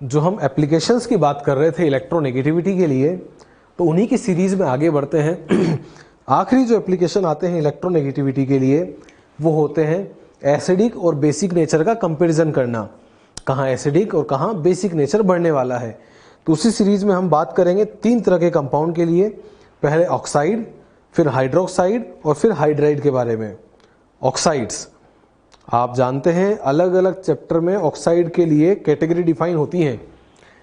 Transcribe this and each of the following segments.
जो हम एप्लीकेशंस की बात कर रहे थे इलेक्ट्रोनेगेटिविटी के लिए, तो उन्हीं की सीरीज में आगे बढ़ते हैं। आखिरी जो एप्लीकेशन आते हैं इलेक्ट्रोनेगेटिविटी के लिए वो होते हैं एसिडिक और बेसिक नेचर का कंपैरिजन करना, कहाँ एसिडिक और कहाँ बेसिक नेचर बढ़ने वाला है। तो उसी सीरीज में हम बात करेंगे 3 तरह के कंपाउंड के लिए, पहले ऑक्साइड, फिर हाइड्रोक्साइड और फिर हाइड्राइड के बारे में। ऑक्साइड्स आप जानते हैं अलग अलग चैप्टर में ऑक्साइड के लिए कैटेगरी डिफाइन होती हैं।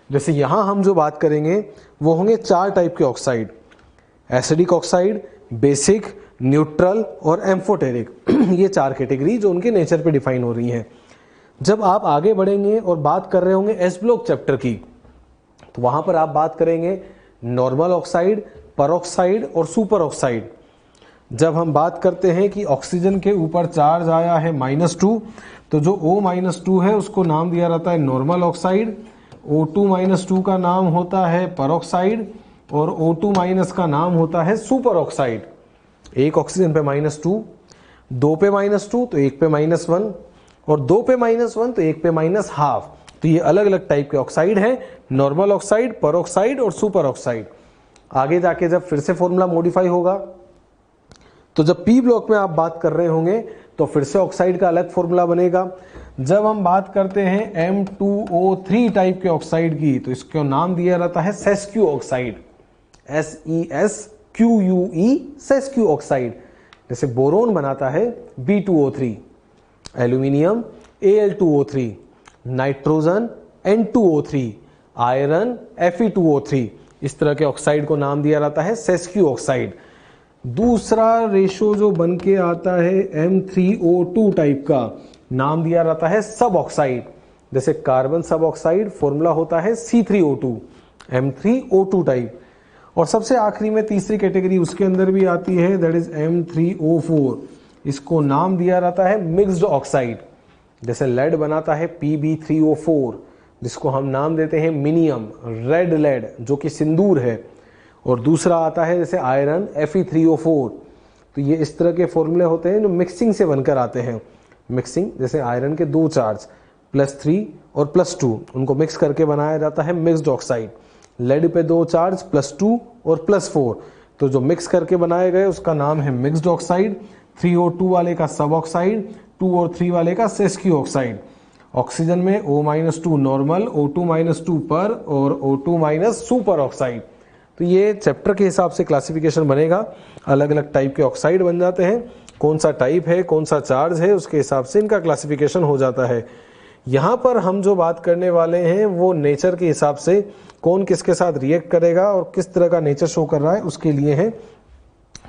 जैसे यहाँ हम जो बात करेंगे वो होंगे 4 टाइप के oxide, acidic oxide, basic, neutral और एम्फोटेरिक। ये 4 कैटेगरी जो उनके नेचर पे डिफाइन हो रही हैं। जब आप आगे बढ़ेंगे और बात कर रहे होंगे एस ब्लॉक चैप्टर की, तो वहां पर आप बात करेंगे नॉर्मल ऑक्साइड, परऑक्साइड और सुपर ऑक्साइड। जब हम बात करते हैं कि ऑक्सीजन के ऊपर चार्ज आया है -2, तो जो O-2 है उसको नाम दिया जाता है नॉर्मल ऑक्साइड, O2-2 का नाम होता है परऑक्साइड और O2- का नाम होता है सुपर ऑक्साइड। एक ऑक्सीजन पे -2, 2 पे -2 तो 1 पे -1 और 2 पे -1 तो 1 पे -12। तो ये अलग अलग टाइप के ऑक्साइड हैं, नॉर्मल ऑक्साइड, परऑक्साइड और सुपर ऑक्साइड। आगे जाके जब फिर से फॉर्मूला मॉडिफाई होगा, तो जब पी ब्लॉक में आप बात कर रहे होंगे तो फिर से ऑक्साइड का अलग फॉर्मूला बनेगा। जब हम बात करते हैं M2O3 टाइप के ऑक्साइड की, तो इसका नाम दिया जाता है sesqui oxide, SESQUE, sesqui oxide. जैसे बोरोन बनाता है B2O3, aluminium Al2O3, nitrogen N2O3, iron Fe2O3। इस तरह के ऑक्साइड को नाम दिया जाता है सेस्क्यू ऑक्साइड। दूसरा रेशो जो बन के आता है M3O2 टाइप का, नाम दिया जाता है सब ऑक्साइड। जैसे कार्बन सब ऑक्साइड फॉर्मूला होता है C3O2, M3O2 टाइप। और सबसे आखिरी में तीसरी कैटेगरी उसके अंदर भी आती है, दैट इज M3O4। इसको नाम दिया जाता है मिक्स्ड ऑक्साइड। जैसे लेड बनाता है Pb3O4, जिसको हम नाम देते हैं मिनियम, रेड लेड जो कि सिंदूर है। और दूसरा आता है जैसे आयरन Fe3O4। तो ये इस तरह के फॉर्मूले होते हैं जो मिक्सिंग से बनकर आते हैं। मिक्सिंग जैसे आयरन के 2 चार्ज +3 और +2, उनको मिक्स करके बनाया जाता है मिक्स्ड ऑक्साइड। लेड पे 2 चार्ज +2 और +4, तो जो मिक्स करके बनाए गए उसका नाम है मिक्स्ड ऑक्साइड। 3O2 वाले का सब ऑक्साइड, 2 और 3 वाले का सेस्क्यू ऑक्साइड। ऑक्सीजन में O-2 नॉर्मल, O2-2 पर और O2- सुपर ऑक्साइड। तो ये चैप्टर के हिसाब से क्लासिफिकेशन बनेगा, अलग अलग टाइप के ऑक्साइड बन जाते हैं, कौन सा टाइप है, कौन सा चार्ज है, उसके हिसाब से इनका क्लासिफिकेशन हो जाता है। यहाँ पर हम जो बात करने वाले हैं वो नेचर के हिसाब से कौन किसके साथ रिएक्ट करेगा और किस तरह का नेचर शो कर रहा है उसके लिए है।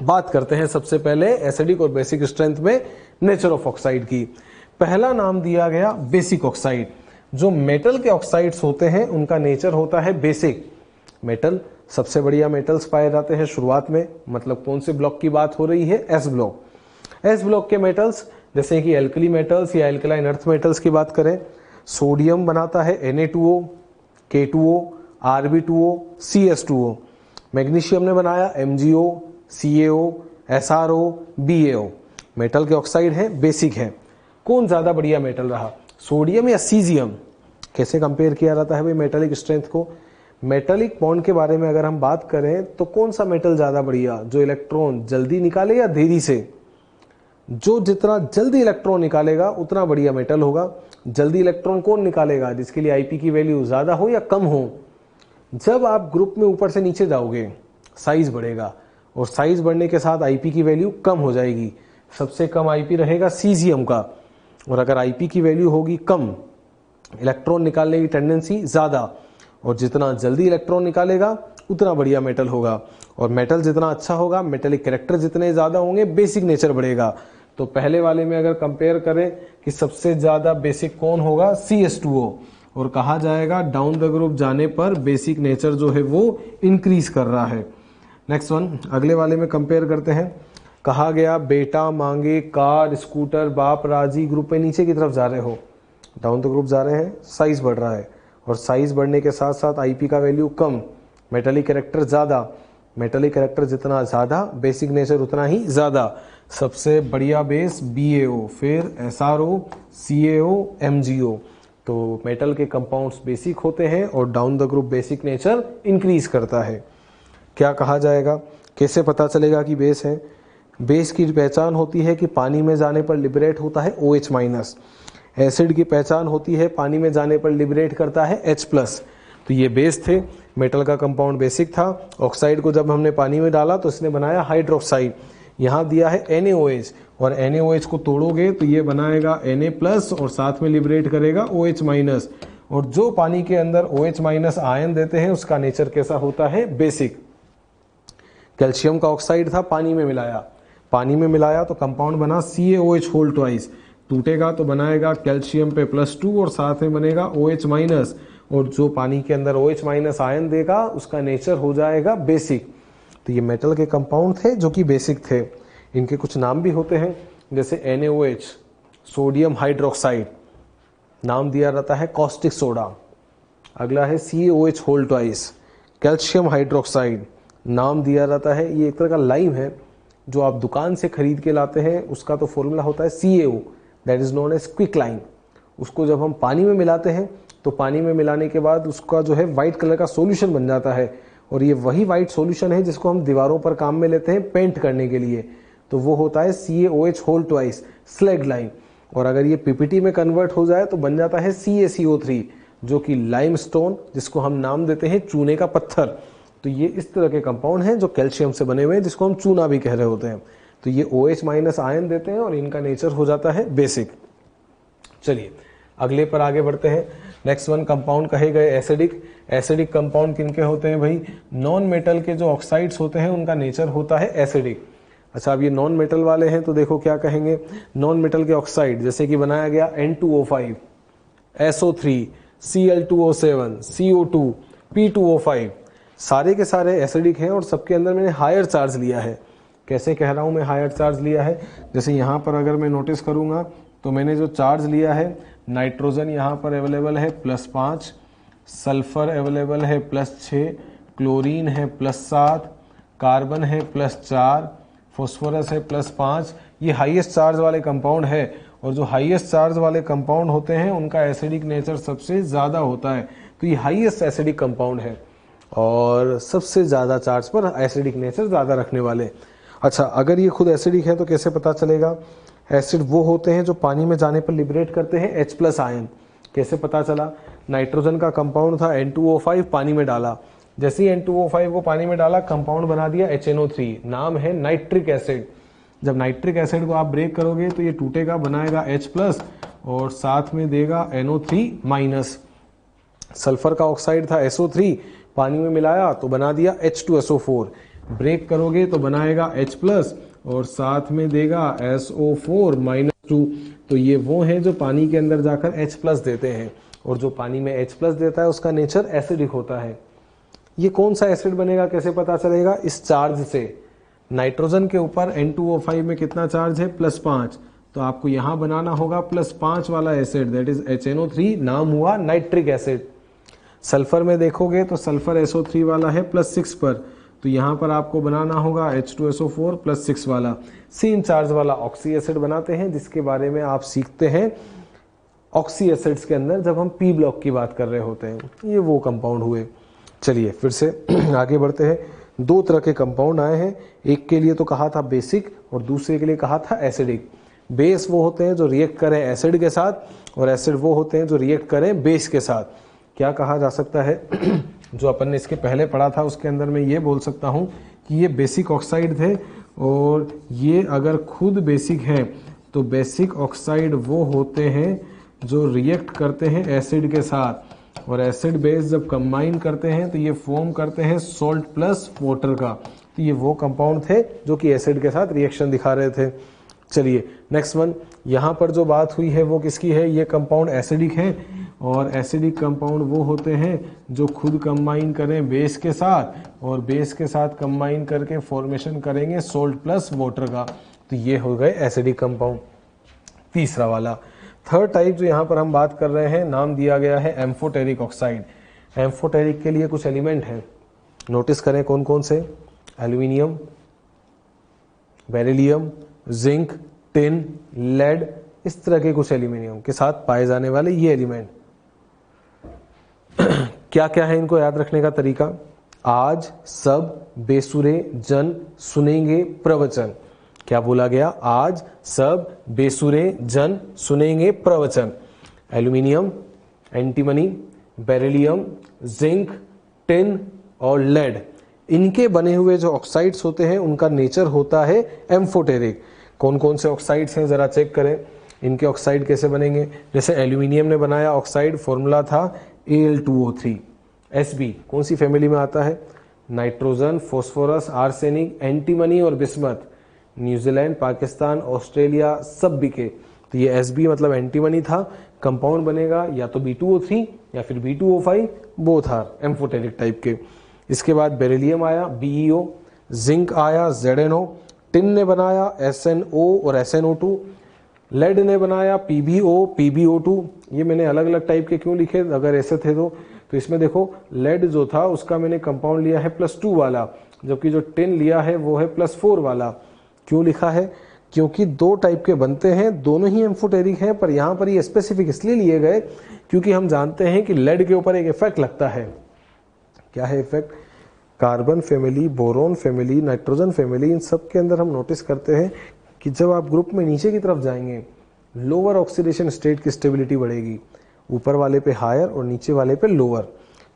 बात करते हैं सबसे पहले एसिडिक और बेसिक स्ट्रेंथ में नेचर ऑफ ऑक्साइड की। पहला नाम दिया गया बेसिक ऑक्साइड। जो मेटल के ऑक्साइड्स होते हैं उनका नेचर होता है बेसिक। मेटल सबसे बढ़िया मेटल्स पाए जाते हैं शुरुआत में, मतलब कौन से ब्लॉक की बात हो रही है, एस ब्लॉक। एस ब्लॉक के मेटल्स जैसे कि एल्कली मेटल्स या एल्कलाइन अर्थ मेटल्स की बात करें, सोडियम बनाता है Na2O, K2O, Rb2O, CS2O। Magnesium ने बनाया MgO, CaO, SrO, BaO। Metal के ऑक्साइड हैं, बेसिक हैं। कौन ज्यादा बढ़िया मेटल रहा, सोडियम या सीजियम? कैसे कंपेयर किया जाता है भाई मेटेलिक स्ट्रेंथ को? मेटेलिक बॉन्ड के बारे में अगर हम बात करें तो कौन सा मेटल ज्यादा बढ़िया, जो इलेक्ट्रॉन जल्दी निकाले या देरी से? जो जितना जल्दी इलेक्ट्रॉन निकालेगा उतना बढ़िया मेटल होगा। जल्दी इलेक्ट्रॉन कौन निकालेगा? जिसके लिए आईपी की वैल्यू ज्यादा हो या कम हो। जब आप ग्रुप में ऊपर से नीचे जाओगे साइज बढ़ेगा और साइज बढ़ने के साथ आईपी की वैल्यू कम हो जाएगी। सबसे कम आईपी रहेगा सीजियम का, और अगर आईपी की वैल्यू होगी कम, इलेक्ट्रॉन निकालने की टेंडेंसी ज्यादा, और जितना जल्दी इलेक्ट्रॉन निकालेगा उतना बढ़िया मेटल होगा। और मेटल जितना अच्छा होगा, मेटेलिक कैरेक्टर जितने ज्यादा होंगे, बेसिक नेचर बढ़ेगा। तो पहले वाले में अगर कंपेयर करें कि सबसे ज्यादा बेसिक कौन होगा, CS2O, और कहा जाएगा डाउन द ग्रुप जाने पर बेसिक नेचर जो है वो इंक्रीज कर रहा है। नेक्स्ट वन, अगले वाले में कंपेयर करते हैं। कहा गया बेटा मांगे कार, स्कूटर, बाप राजी। ग्रुप में नीचे की तरफ जा रहे हो, डाउन द ग्रुप जा रहे हैं, साइज बढ़ रहा है, और साइज बढ़ने के साथ साथ आईपी का वैल्यू कम, मेटेलिक कैरेक्टर ज्यादा। मेटेलिक कैरेक्टर जितना ज्यादा, बेसिक नेचर उतना ही ज्यादा। सबसे बढ़िया बेस BaO, फिर SrO, CaO, MgO। तो मेटल के कंपाउंड्स बेसिक होते हैं और down the group basic nature increase करता है। क्या कहा जाएगा, कैसे पता चलेगा कि बेस है? बेस की पहचान होती है कि पानी में जाने पर लिबरेट होता है OH-। एसिड की पहचान होती है पानी में जाने पर लिबरेट करता है H+। तो ये बेस थे, मेटल का कंपाउंड बेसिक था। ऑक्साइड को जब हमने पानी में डाला तो इसने बनाया हाइड्रोक्साइड। यहाँ दिया है NaOH और NaOH को तोड़ोगे तो ये बनाएगा Na+ और साथ में लिबरेट करेगा OH-। और जो पानी के अंदर OH- आयन देते हैं उसका नेचर कैसा होता है? बेसिक। कैल्शियम का ऑक्साइड था, पानी में मिलाया तो कंपाउंड बना CaOH2। टूटेगा तो बनाएगा कैल्शियम पे +2 और साथ में बनेगा OH-। और जो पानी के अंदर OH- आयन देगा उसका नेचर हो जाएगा बेसिक। तो ये मेटल के कंपाउंड थे जो कि बेसिक थे। इनके कुछ नाम भी होते हैं, जैसे NaOH सोडियम हाइड्रोक्साइड, नाम दिया रहता है कॉस्टिक सोडा। अगला है CaOH2 कैल्शियम हाइड्रोक्साइड, नाम दिया रहता है, ये एक तरह का लाइम है जो आप दुकान से खरीद के लाते हैं, उसका तो फॉर्मूला होता है CaO, that is known as quick lime. उसको जब हम पानी में मिलाते हैं तो पानी में मिलाने के बाद उसका जो है वाइट कलर का सॉल्यूशन बन जाता है, और ये वही वाइट सॉल्यूशन है जिसको हम दीवारों पर काम में लेते हैं पेंट करने के लिए, तो वो होता है CaOH2 स्लैग लाइम। और अगर ये PPT में कन्वर्ट हो जाए तो बन जाता है CaCO3 जो कि लाइमस्टोन, जिसको हम नाम देते हैं चूने का पत्थर। तो ये इस तरह के कंपाउंड हैं जो कैल्शियम से बने हुए हैं, जिसको हम चूना भी कह रहे होते हैं। तो ये OH- आयन देते हैं और इनका नेचर हो जाता है बेसिक। चलिए अगले पर आगे बढ़ते हैं। नेक्स्ट वन कंपाउंड कहे गए एसिडिक। एसिडिक कंपाउंड किनके होते हैं भाई? नॉन मेटल के जो ऑक्साइड्स होते हैं उनका नेचर होता है एसिडिक। अच्छा, अब ये नॉन मेटल वाले हैं तो देखो क्या कहेंगे। नॉन मेटल के ऑक्साइड जैसे कि बनाया गया N2O5, SO3, Cl2O7, CO2, P2O5, सारे के सारे एसिडिक हैं और सबके अंदर मैंने हायर चार्ज लिया है। कैसे कह रहा हूं मैं हायर चार्ज लिया है? जैसे यहां पर अगर मैं नोटिस करूंगा तो मैंने जो चार्ज लिया है, नाइट्रोजन यहां पर अवेलेबल है +5, सल्फर अवेलेबल है +6, क्लोरीन है +7, कार्बन है +4, फॉस्फोरस है +5। ये हाईएस्ट चार्ज वाले कंपाउंड है, और जो हाईएस्ट चार्ज वाले कंपाउंड होते हैं उनका एसिडिक नेचर सबसे ज्यादा होता है। तो ये हाईएस्ट एसिडिक कंपाउंड है और सबसे ज्यादा चार्ज पर एसिडिक नेचर ज्यादा रखने वाले। अच्छा, अगर ये खुद एसिडिक है तो कैसे पता चलेगा? एसिड वो होते हैं जो पानी में जाने पर लिबरेट करते हैं H+ आयन। कैसे पता चला? नाइट्रोजन का कंपाउंड था N2O5, पानी में डाला, जैसे ही N2O5 को पानी में डाला कंपाउंड बना दिया HNO3, नाम है नाइट्रिक एसिड। जब नाइट्रिक एसिड को आप ब्रेक करोगे तो ये टूटेगा, बनाएगा H+ और साथ में देगा NO3-। सल्फर का ऑक्साइड था SO3, पानी में मिलाया तो बना दिया H2SO4, ब्रेक करोगे तो बनाएगा H+ और साथ में देगा SO4-2। तो ये वो हैं जो पानी के अंदर जाकर H+ देते हैं, और जो पानी में H+ देता है उसका नेचर एसिडिक होता है। ये कौन सा एसिड बनेगा कैसे पता चलेगा? इस चार्ज से। नाइट्रोजन के ऊपर N2O5 में कितना चार्ज है? +5, तो आपको यहां बनाना होगा +5 वाला एसिड, दैट इज HNO3, नाम हुआ नाइट्रिक एसिड। सल्फर में देखोगे तो सल्फर SO3 वाला है +6 पर, तो यहां पर आपको बनाना होगा H2SO4 +6 वाला। सेम चार्ज वाला ऑक्सी एसिड बनाते हैं, जिसके बारे में आप सीखते हैं ऑक्सी एसिड्स के अंदर जब हम P ब्लॉक की बात कर रहे होते हैं। ये वो कंपाउंड हुए। चलिए फिर से आगे बढ़ते हैं। दो तरह के कंपाउंड आए हैं, एक के लिए तो कहा था बेसिक और दूसरे के लिए कहा था एसिडिक। बेस वो होते हैं जो रिएक्ट करें एसिड के साथ, और एसिड वो होते हैं जो रिएक्ट करें बेस के साथ। क्या कहा जा सकता है? जो अपन ने इसके पहले पढ़ा था उसके अंदर मैं ये बोल सकता हूं कि ये बेसिक ऑक्साइड थे, और ये अगर खुद बेसिक हैं तो बेसिक ऑक्साइड वो होते हैं जो रिएक्ट करते हैं एसिड के साथ, और एसिड बेस जब कंबाइन करते हैं तो ये फॉर्म करते हैं सॉल्ट प्लस वाटर का। तो ये वो कंपाउंड थे जो कि एसिड के साथ रिएक्शन दिखा रहे थे। चलिए नेक्स्ट वन, यहाँ पर जो बात हुई है वो किसकी है? ये कंपाउंड एसिडिक है, और एसिडिक कंपाउंड वो होते हैं जो खुद कंबाइन करें बेस के साथ, और बेस के साथ कंबाइन करके फॉर्मेशन करेंगे सॉल्ट प्लस वाटर का। तो ये हो गए एसिडिक कंपाउंड। तीसरा वाला, थर्ड टाइप जो यहाँ पर हम बात कर रहे हैं, नाम दिया गया है एम्फोटेरिक ऑक्साइड। एम्फोटेरिक के लिए कुछ एलिमेंट हैं, नोटिस करें कौन कौन से? Aluminium, beryllium, zinc, tin, lead, इस तरह के कुछ एल्यूमिनियम के साथ पाए जाने वाले ये एलिमेंट क्या क्या है इनको याद रखने का तरीका? आज सब बेसुरे जन सुनेंगे प्रवचन। क्या बोला गया? आज सब बेसुरे जन सुनेंगे प्रवचन। Aluminium, antimony, beryllium, zinc, tin और लेड, इनके बने हुए जो ऑक्साइड्स होते हैं उनका नेचर होता है एम्फोटेरिक। कौन कौन से ऑक्साइड्स हैं जरा चेक करें, इनके ऑक्साइड कैसे बनेंगे। जैसे एल्यूमिनियम ने बनाया ऑक्साइड, फॉर्मूला था Al2O3। Sb कौन सी फैमिली में आता है? नाइट्रोजन, फॉस्फोरस, आर्सेनिक, एंटीमनी और बिस्मथ। न्यूजीलैंड, पाकिस्तान, ऑस्ट्रेलिया सब बिके। तो ये Sb मतलब एंटीमनी था। कंपाउंड बनेगा या तो B2O3 या फिर B2O5, both are amphoteric type के। इसके बाद बेरिलियम आया BeO, जिंक आया ZnO, टिन ने बनाया SnO और SnO2, लेड ने बनाया PbO, PbO2। ये मैंने अलग अलग टाइप के क्यों लिखे अगर ऐसे थे तो इसमें देखो लेड जो था उसका मैंने कंपाउंड लिया है +2 वाला, जबकि जो टिन लिया है वो है +4 वाला। क्यों लिखा है? क्योंकि दो टाइप के बनते हैं, दोनों ही एम्फोटेरिक हैं, पर यहाँ पर ये स्पेसिफिक इसलिए लिए गए क्योंकि हम जानते हैं कि लेड के ऊपर एक इफेक्ट लगता है। क्या है effect? Carbon family, boron family, nitrogen family, इन सब के अंदर हम नोटिस करते हैं कि जब आप ग्रुप में नीचे की तरफ जाएंगे लोअर ऑक्सीडेशन स्टेट की स्टेबिलिटी बढ़ेगी, ऊपर वाले पे हायर और नीचे वाले पे lower.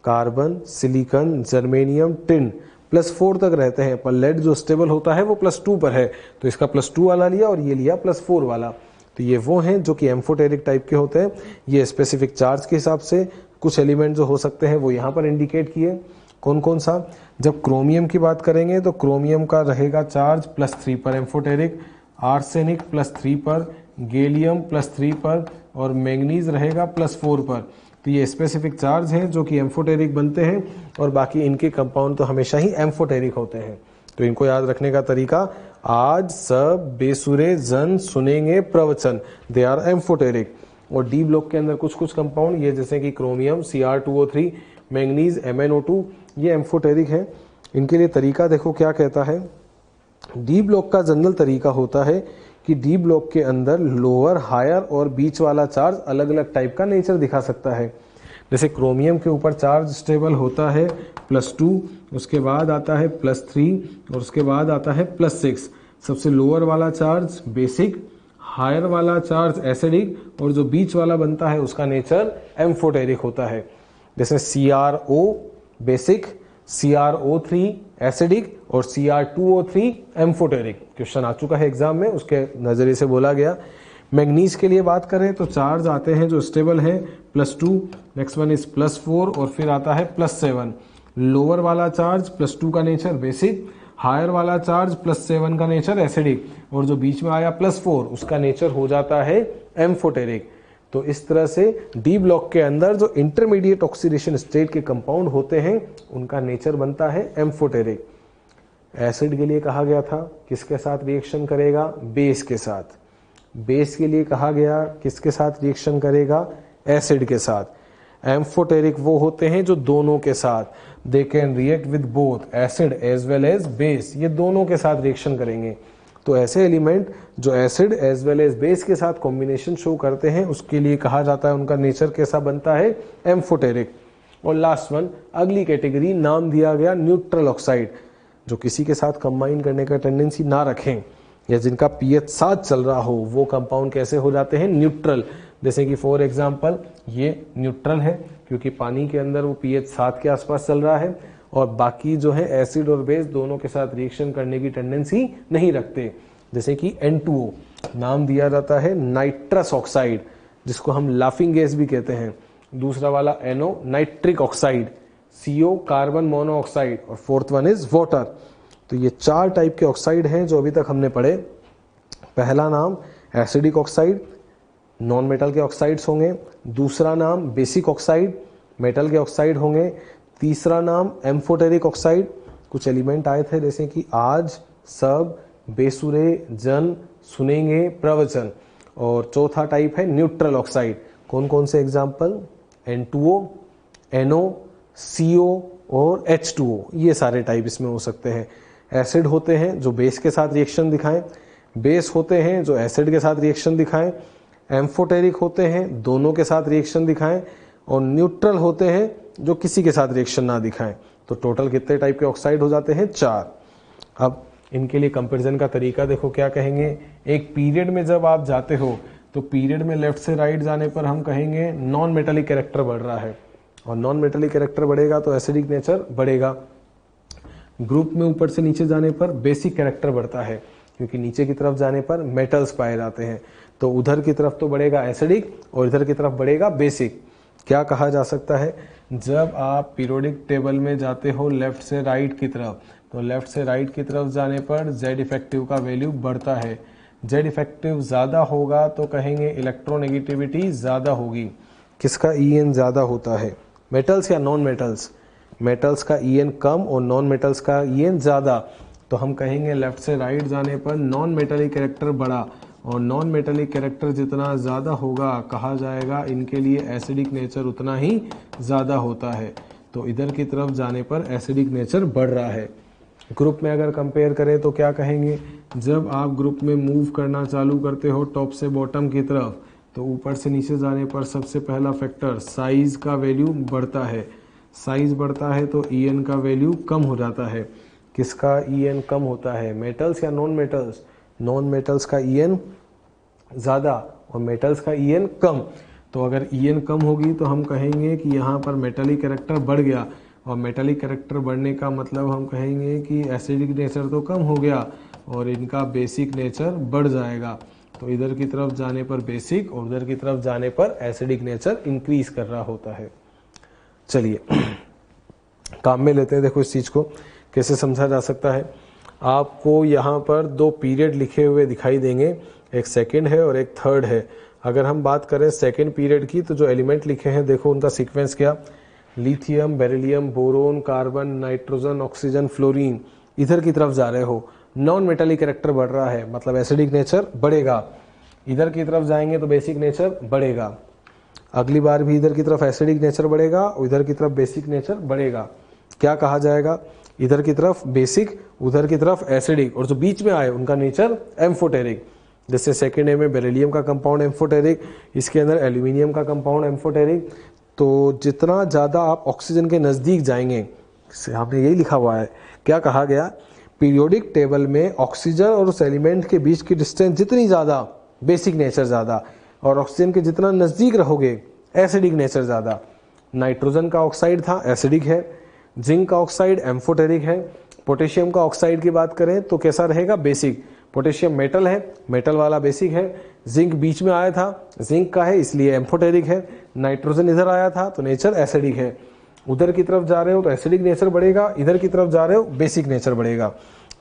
Carbon, silicon, germanium, tin +4 तक रहते हैं, पर लेड जो स्टेबल होता है वो +2 पर है, तो इसका +2 वाला लिया और ये लिया +4 वाला। तो ये वो हैं जो कि एम्फोटेरिक टाइप के होते हैं। ये स्पेसिफिक चार्ज के हिसाब से कुछ एलिमेंट जो हो सकते हैं वो यहाँ पर इंडिकेट किए। कौन कौन सा? जब क्रोमियम की बात करेंगे तो क्रोमियम का रहेगा चार्ज +3 पर एम्फोटेरिक, आर्सेनिक +3 पर, गैलियम +3 पर और मैंगनीज रहेगा +4 पर। तो ये स्पेसिफिक चार्ज हैं जो कि एम्फोटेरिक बनते हैं और बाकी इनके कंपाउंड तो हमेशा ही एम्फोटेरिक होते हैं। तो इनको याद रखने का तरीका, आज सब बेसुरे जन सुनेंगे प्रवचन, दे आर एम्फोटेरिक। और डी ब्लॉक के अंदर कुछ कुछ कंपाउंड ये जैसे कि क्रोमियम Cr2O3, मैंगनीज MnO2, ये एम्फोटेरिक है। इनके लिए तरीका देखो क्या कहता है। डी ब्लॉक का जनरल तरीका होता है कि डी ब्लॉक के अंदर लोअर, हायर और बीच वाला चार्ज अलग अलग टाइप का नेचर दिखा सकता है। जैसे क्रोमियम के ऊपर चार्ज स्टेबल होता है +2, उसके बाद आता है +3 और उसके बाद आता है +6। सबसे लोअर वाला चार्ज बेसिक, हायर वाला चार्ज एसिडिक और जो बीच वाला बनता है उसका नेचर एम्फोटेरिक होता है। जैसे CrO बेसिक, CrO3 एसिडिक और Cr2O3 एम्फोटेरिक। क्वेश्चन आ चुका है एग्जाम में, उसके नजरिए से बोला गया। मैग्नीज के लिए बात करें तो चार्ज आते हैं जो स्टेबल है +2, नेक्स्ट वन इज +4 और फिर आता है +7। लोअर वाला चार्ज +2 का नेचर बेसिक, हायर वाला चार्ज +7 का नेचर एसिडिक और जो बीच में आया +4 उसका नेचर हो जाता है एम्फोटेरिक। तो इस तरह से डी ब्लॉक के अंदर जो इंटरमीडिएट ऑक्सीडेशन स्टेट के कंपाउंड होते हैं उनका नेचर बनता है एम्फोटेरिक। एसिड के लिए कहा गया था किसके साथ रिएक्शन करेगा? बेस के साथ। बेस के लिए कहा गया किसके साथ रिएक्शन करेगा? एसिड के साथ। एम्फोटेरिक वो होते हैं जो दोनों के साथ, they can react with both acid as well as base, ये दोनों के साथ रिएक्शन करेंगे। तो ऐसे एलिमेंट जो acid as well as base के साथ कॉम्बिनेशन शो करते हैं उसके लिए कहा जाता है उनका नेचर कैसा बनता है? एम्फोटेरिक। और लास्ट वन, अगली कैटेगरी नाम दिया गया न्यूट्रल ऑक्साइड, जो किसी के साथ कंबाइन करने का टेंडेंसी ना रखें या जिनका pH 7 चल रहा हो, वो कंपाउंड कैसे हो जाते हैं? न्यूट्रल। जैसे कि फॉर एग्जांपल ये न्यूट्रल है क्योंकि पानी के अंदर वो pH 7 के आसपास चल रहा है और बाकी जो है एसिड और बेस दोनों के साथ रिएक्शन करने की टेंडेंसी नहीं रखते। जैसे कि N2O नाम दिया जाता है नाइट्रस ऑक्साइड, जिसको हम लाफिंग गैस भी कहते हैं। दूसरा वाला NO nitric oxide, CO carbon monoxide और फोर्थ वन इज वाटर। तो ये 4 टाइप के ऑक्साइड हैं जो अभी तक हमने पढ़े। पहला नाम एसिडिक ऑक्साइड, नॉन मेटल के ऑक्साइड्स होंगे। दूसरा नाम बेसिक ऑक्साइड, मेटल के ऑक्साइड होंगे। तीसरा नाम एम्फोटेरिक ऑक्साइड, कुछ एलिमेंट आए थे जैसे कि आज सब बेसुरे जन सुनेंगे प्रवचन। और चौथा टाइप है न्यूट्रल ऑक्साइड। कौन कौन से एग्जाम्पल? N2O, NO, CO और H2O, ये सारे टाइप इसमें हो सकते हैं। एसिड होते हैं जो बेस के साथ रिएक्शन दिखाएं, बेस होते हैं जो एसिड के साथ रिएक्शन दिखाएं, एम्फोटेरिक होते हैं दोनों के साथ रिएक्शन दिखाएं और न्यूट्रल होते हैं जो किसी के साथ रिएक्शन ना दिखाएं। तो टोटल कितने टाइप के ऑक्साइड हो जाते हैं? 4। अब इनके लिए कंपैरिजन का तरीका देखो क्या कहेंगे। एक पीरियड में जब आप जाते हो तो पीरियड में लेफ्ट से राइट जाने पर हम कहेंगे नॉन मेटालिक कैरेक्टर बढ़ रहा है, और नॉन मेटालिक कैरेक्टर बढ़ेगा तो एसिडिक नेचर बढ़ेगा। ग्रुप में ऊपर से नीचे जाने पर बेसिक कैरेक्टर बढ़ता है, क्योंकि नीचे की तरफ जाने पर मेटल्स पाए जाते हैं। तो उधर की तरफ तो बढ़ेगा एसिडिक और इधर की तरफ बढ़ेगा बेसिक। क्या कहा जा सकता है? जब आप पीरियोडिक टेबल में जाते हो लेफ्ट से राइट की तरफ, तो लेफ्ट से राइट की तरफ जाने पर जेड इफेक्टिव का वैल्यू बढ़ता है। जेड इफेक्टिव ज्यादा होगा तो कहेंगे इलेक्ट्रोनेगेटिविटी ज्यादा होगी। किसका ईएन ज्यादा होता है? मेटल्स या नॉन मेटल्स? मेटल्स का ईएन कम और नॉन मेटल्स का ईएन ज्यादा। तो हम कहेंगे लेफ्ट से राइट जाने पर नॉन मेटालिक कैरेक्टर बढ़ा, और नॉन मेटालिक कैरेक्टर जितना ज्यादा होगा कहा जाएगा इनके लिए एसिडिक नेचर उतना ही ज्यादा होता है। तो इधर की तरफ जाने पर एसिडिक नेचर बढ़ रहा है। ग्रुप में अगर कंपेयर करें तो क्या कहेंगे? जब आप ग्रुप में मूव करना चालू करते हो टॉप से बॉटम की तरफ, तो ऊपर से नीचे जाने पर सबसे पहला फैक्टर साइज का वैल्यू बढ़ता है। साइज बढ़ता है तो ईएन का वैल्यू कम हो जाता है। किसका ईएन कम होता है? मेटल्स या नॉन मेटल्स? नॉन मेटल्स का ईएन ज्यादा और मेटल्स का ईएन कम। तो अगर ईएन कम होगी तो हम कहेंगे कि यहाँ पर मेटालिक कैरेक्टर बढ़ गया, और मेटालिक कैरेक्टर बढ़ने का मतलब हम कहेंगे कि एसिडिक नेचर तो कम हो गया और इनका बेसिक नेचर बढ़ जाएगा। तो इधर की तरफ जाने पर बेसिक और उधर की तरफ जाने पर एसिडिक नेचर इंक्रीज कर रहा होता है। चलिए काम में लेते हैं। देखो इस चीज को कैसे समझा जा सकता है। आपको यहाँ पर 2 पीरियड लिखे हुए दिखाई देंगे, एक सेकंड है और एक थर्ड है। अगर हम बात करें सेकंड पीरियड की, तो जो एलिमेंट लिखे हैं देखो उनका सीक्वेंस क्या? Lithium, beryllium, boron, carbon, nitrogen, oxygen, fluorine. इधर की तरफ जा रहे हो, नॉन मेटालिक कैरेक्टर बढ़ रहा है, मतलब एसिडिक नेचर बढ़ेगा। इधर की तरफ जाएंगे तो बेसिक नेचर बढ़ेगा। अगली बार भी इधर की तरफ एसिडिक नेचर बढ़ेगा और इधर की तरफ बेसिक नेचर बढ़ेगा। क्या कहा जाएगा? इधर की तरफ बेसिक, उधर की तरफ एसिडिक, और जो बीच में आए उनका नेचर एम्फोटेरिक। जैसे सेकेंड ए में बेरिलियम का कंपाउंड एम्फोटेरिक, इसके अंदर एल्यूमिनियम का कंपाउंड एम्फोटेरिक। तो जितना ज़्यादा आप ऑक्सीजन के नज़दीक जाएंगे, आपने यही लिखा हुआ है, क्या कहा गया? पीरियोडिक टेबल में ऑक्सीजन और उस एलिमेंट के बीच की डिस्टेंस जितनी ज़्यादा, बेसिक नेचर ज़्यादा, और ऑक्सीजन के जितना नज़दीक रहोगे एसिडिक नेचर ज़्यादा। नाइट्रोजन का ऑक्साइड था, एसिडिक है। जिंक का ऑक्साइड एम्फोटेरिक है। पोटेशियम का ऑक्साइड की बात करें तो कैसा रहेगा? बेसिक। पोटेशियम मेटल है, मेटल वाला बेसिक है। जिंक बीच में आया था, जिंक का है इसलिए एम्फोटेरिक है। नाइट्रोजन इधर आया था तो नेचर एसिडिक है। उधर की तरफ जा रहे हो तो एसिडिक नेचर बढ़ेगा, इधर की तरफ जा रहे हो बेसिक नेचर बढ़ेगा।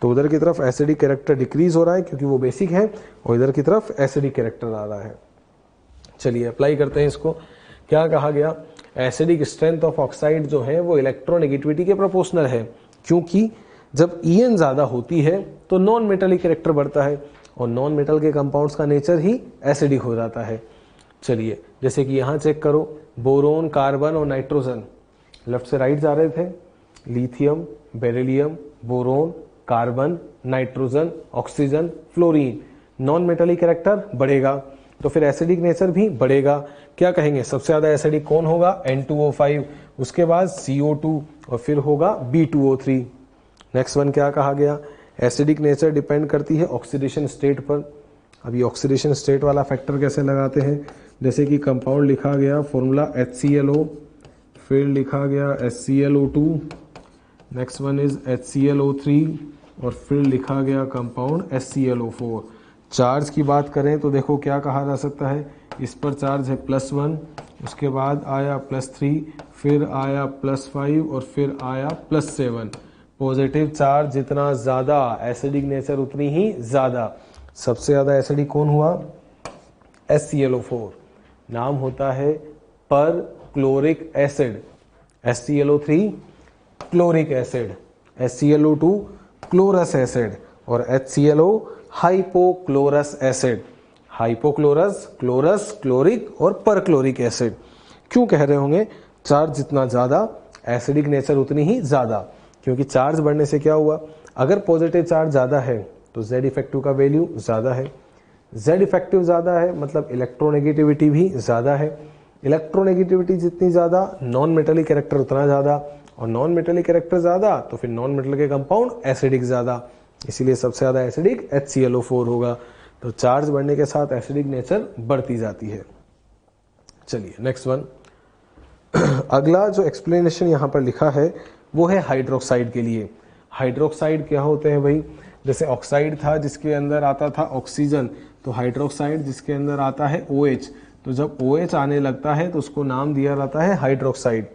तो उधर की तरफ एसिडिक कैरेक्टर डिक्रीज हो रहा है क्योंकि वो बेसिक है, और इधर की तरफ एसिडिक कैरेक्टर आ रहा है। चलिए अप्लाई करते हैं इसको। क्या कहा गया? एसिडिक स्ट्रेंथ ऑफ ऑक्साइड जो है वो इलेक्ट्रोनेगेटिविटी के प्रोपोर्शनल है, क्योंकि जब ईएन ज्यादा होती है तो नॉन मेटालिक कैरेक्टर बढ़ता है, और नॉन मेटल के कंपाउंड्स का नेचर ही एसिडिक हो जाता है। चलिए जैसे कि यहाँ चेक करो, बोरोन, कार्बन और नाइट्रोजन लेफ्ट से राइट जा रहे थे। Lithium, beryllium, boron, carbon, nitrogen, oxygen, fluorine. Non metallic character बढ़ेगा तो फिर एसिडिक नेचर भी बढ़ेगा। क्या कहेंगे? सबसे ज्यादा एसिडिक कौन होगा? N2O5, उसके बाद CO2 और फिर होगा B2O3। नेक्स्ट वन क्या कहा गया? एसिडिक नेचर डिपेंड करती है ऑक्सीडेशन स्टेट पर। अभी ऑक्सीडेशन स्टेट वाला फैक्टर कैसे लगाते हैं? जैसे कि कंपाउंड लिखा गया फॉर्मूला HClO, फिर लिखा गया HClO2, next one is HClO3, और फिर लिखा गया कंपाउंड HClO4। चार्ज की बात करें तो देखो क्या कहा जा सकता है? इस पर चार्ज है +1, उसके बाद आया +3, फिर आया +5 और फिर आया +7। पॉजिटिव चार्ज जितना ज्यादा एसिडिक नेचर उतनी ही ज्यादा। सबसे ज्यादा एसिडिक कौन हुआ? HClO4। नाम होता है perchloric acid. HClO3 chloric acid, HClO2 chlorous acid, और HClO hypochlorous acid. Hypochlorous, chlorous, chloric और परक्लोरिक एसिड। क्यों कह रहे होंगे? चार्ज जितना ज्यादा एसिडिक नेचर उतनी ही ज्यादा, क्योंकि चार्ज बढ़ने से क्या हुआ? अगर पॉजिटिव चार्ज ज्यादा है तो Z इफेक्टिव का वैल्यू ज्यादा है। Z इफेक्टिव ज्यादा है मतलब इलेक्ट्रोनेगेटिविटी भी ज्यादा है। इलेक्ट्रोनेगेटिविटी जितनी ज्यादा, नॉन मेटेलिक कैरेक्टर उतना ज्यादा, और नॉन मेटेलिक कैरेक्टर ज्यादा तो फिर नॉन मेटल के कंपाउंड एसिडिक ज्यादा, इसीलिए सबसे ज्यादा एसिडिक HClO4 होगा। तो चार्ज बढ़ने के साथ एसिडिक नेचर बढ़ती जाती है। चलिए नेक्स्ट वन। अगला जो एक्सप्लेनेशन यहाँ पर लिखा है वो है हाइड्रोक्साइड के लिए। हाइड्रोक्साइड क्या होते हैं भाई? जैसे ऑक्साइड था जिसके अंदर आता था ऑक्सीजन, तो हाइड्रोक्साइड जिसके अंदर आता है OH, तो जब OH आने लगता है तो उसको नाम दिया जाता है हाइड्रोक्साइड।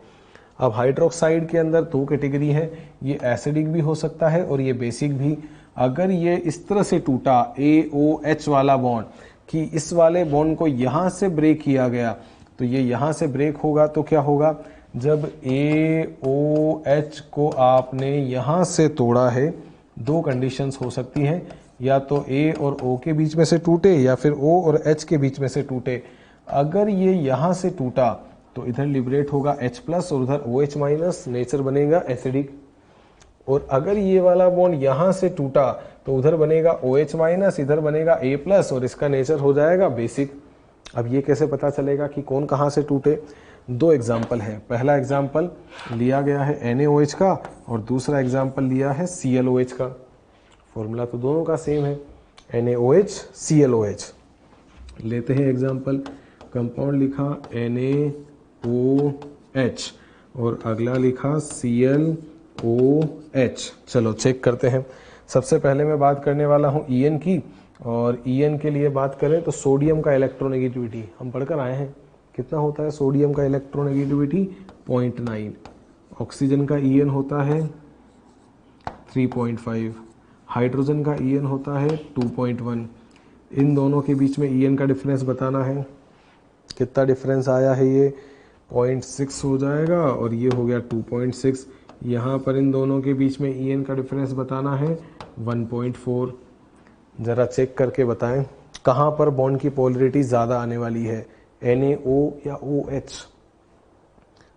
अब हाइड्रोक्साइड के अंदर दो कैटेगरी है, ये एसिडिक भी हो सकता है और ये बेसिक भी। अगर ये इस तरह से टूटा AOH वाला बॉन्ड कि इस वाले बॉन्ड को यहां से ब्रेक किया गया, तो ये यहां से ब्रेक होगा तो क्या होगा? जब AOH को आपने यहां से तोड़ा है, दो कंडीशंस हो सकती हैं, या तो A और O के बीच में से टूटे या फिर O और H के बीच में से टूटे। अगर ये यहां से टूटा तो इधर लिबरेट होगा H+ और उधर OH-, नेचर बनेगा एसिडिक। और अगर ये वाला बॉन्ड यहां से टूटा तो उधर बनेगा OH-, इधर बनेगा A+ और इसका नेचर हो जाएगा बेसिक। अब ये कैसे पता चलेगा कि कौन कहां से टूटे? दो एग्जाम्पल है। पहला एग्जाम्पल लिया गया है NaOH का और दूसरा एग्जाम्पल लिया है ClOH का। फॉर्मूला तो दोनों का सेम है, NaOH ClOH। लेते हैं एग्जाम्पल। कंपाउंड लिखा NaOH और अगला लिखा ClOH। चलो चेक करते हैं। सबसे पहले मैं बात करने वाला हूं En की, और En के लिए बात करें तो सोडियम का इलेक्ट्रोनेगेटिविटी हम पढ़कर आए हैं। कितना होता है सोडियम का इलेक्ट्रोनेगेटिविटी? 0.9। ऑक्सीजन का En होता है 3.5। हाइड्रोजन का En होता है 2.1। इन दोनों के बीच में En का डिफरेंस बताना है। कितना डिफरेंस आया है? ये 0.6 हो जाएगा और ये हो गया 2.6। यहाँ पर इन दोनों के बीच में En का डिफरेंस बताना है 1.4। जरा चेक करके बताएं कहाँ पर बॉन्ड की पोलरिटी ज़्यादा आने वाली है, NaO या OH?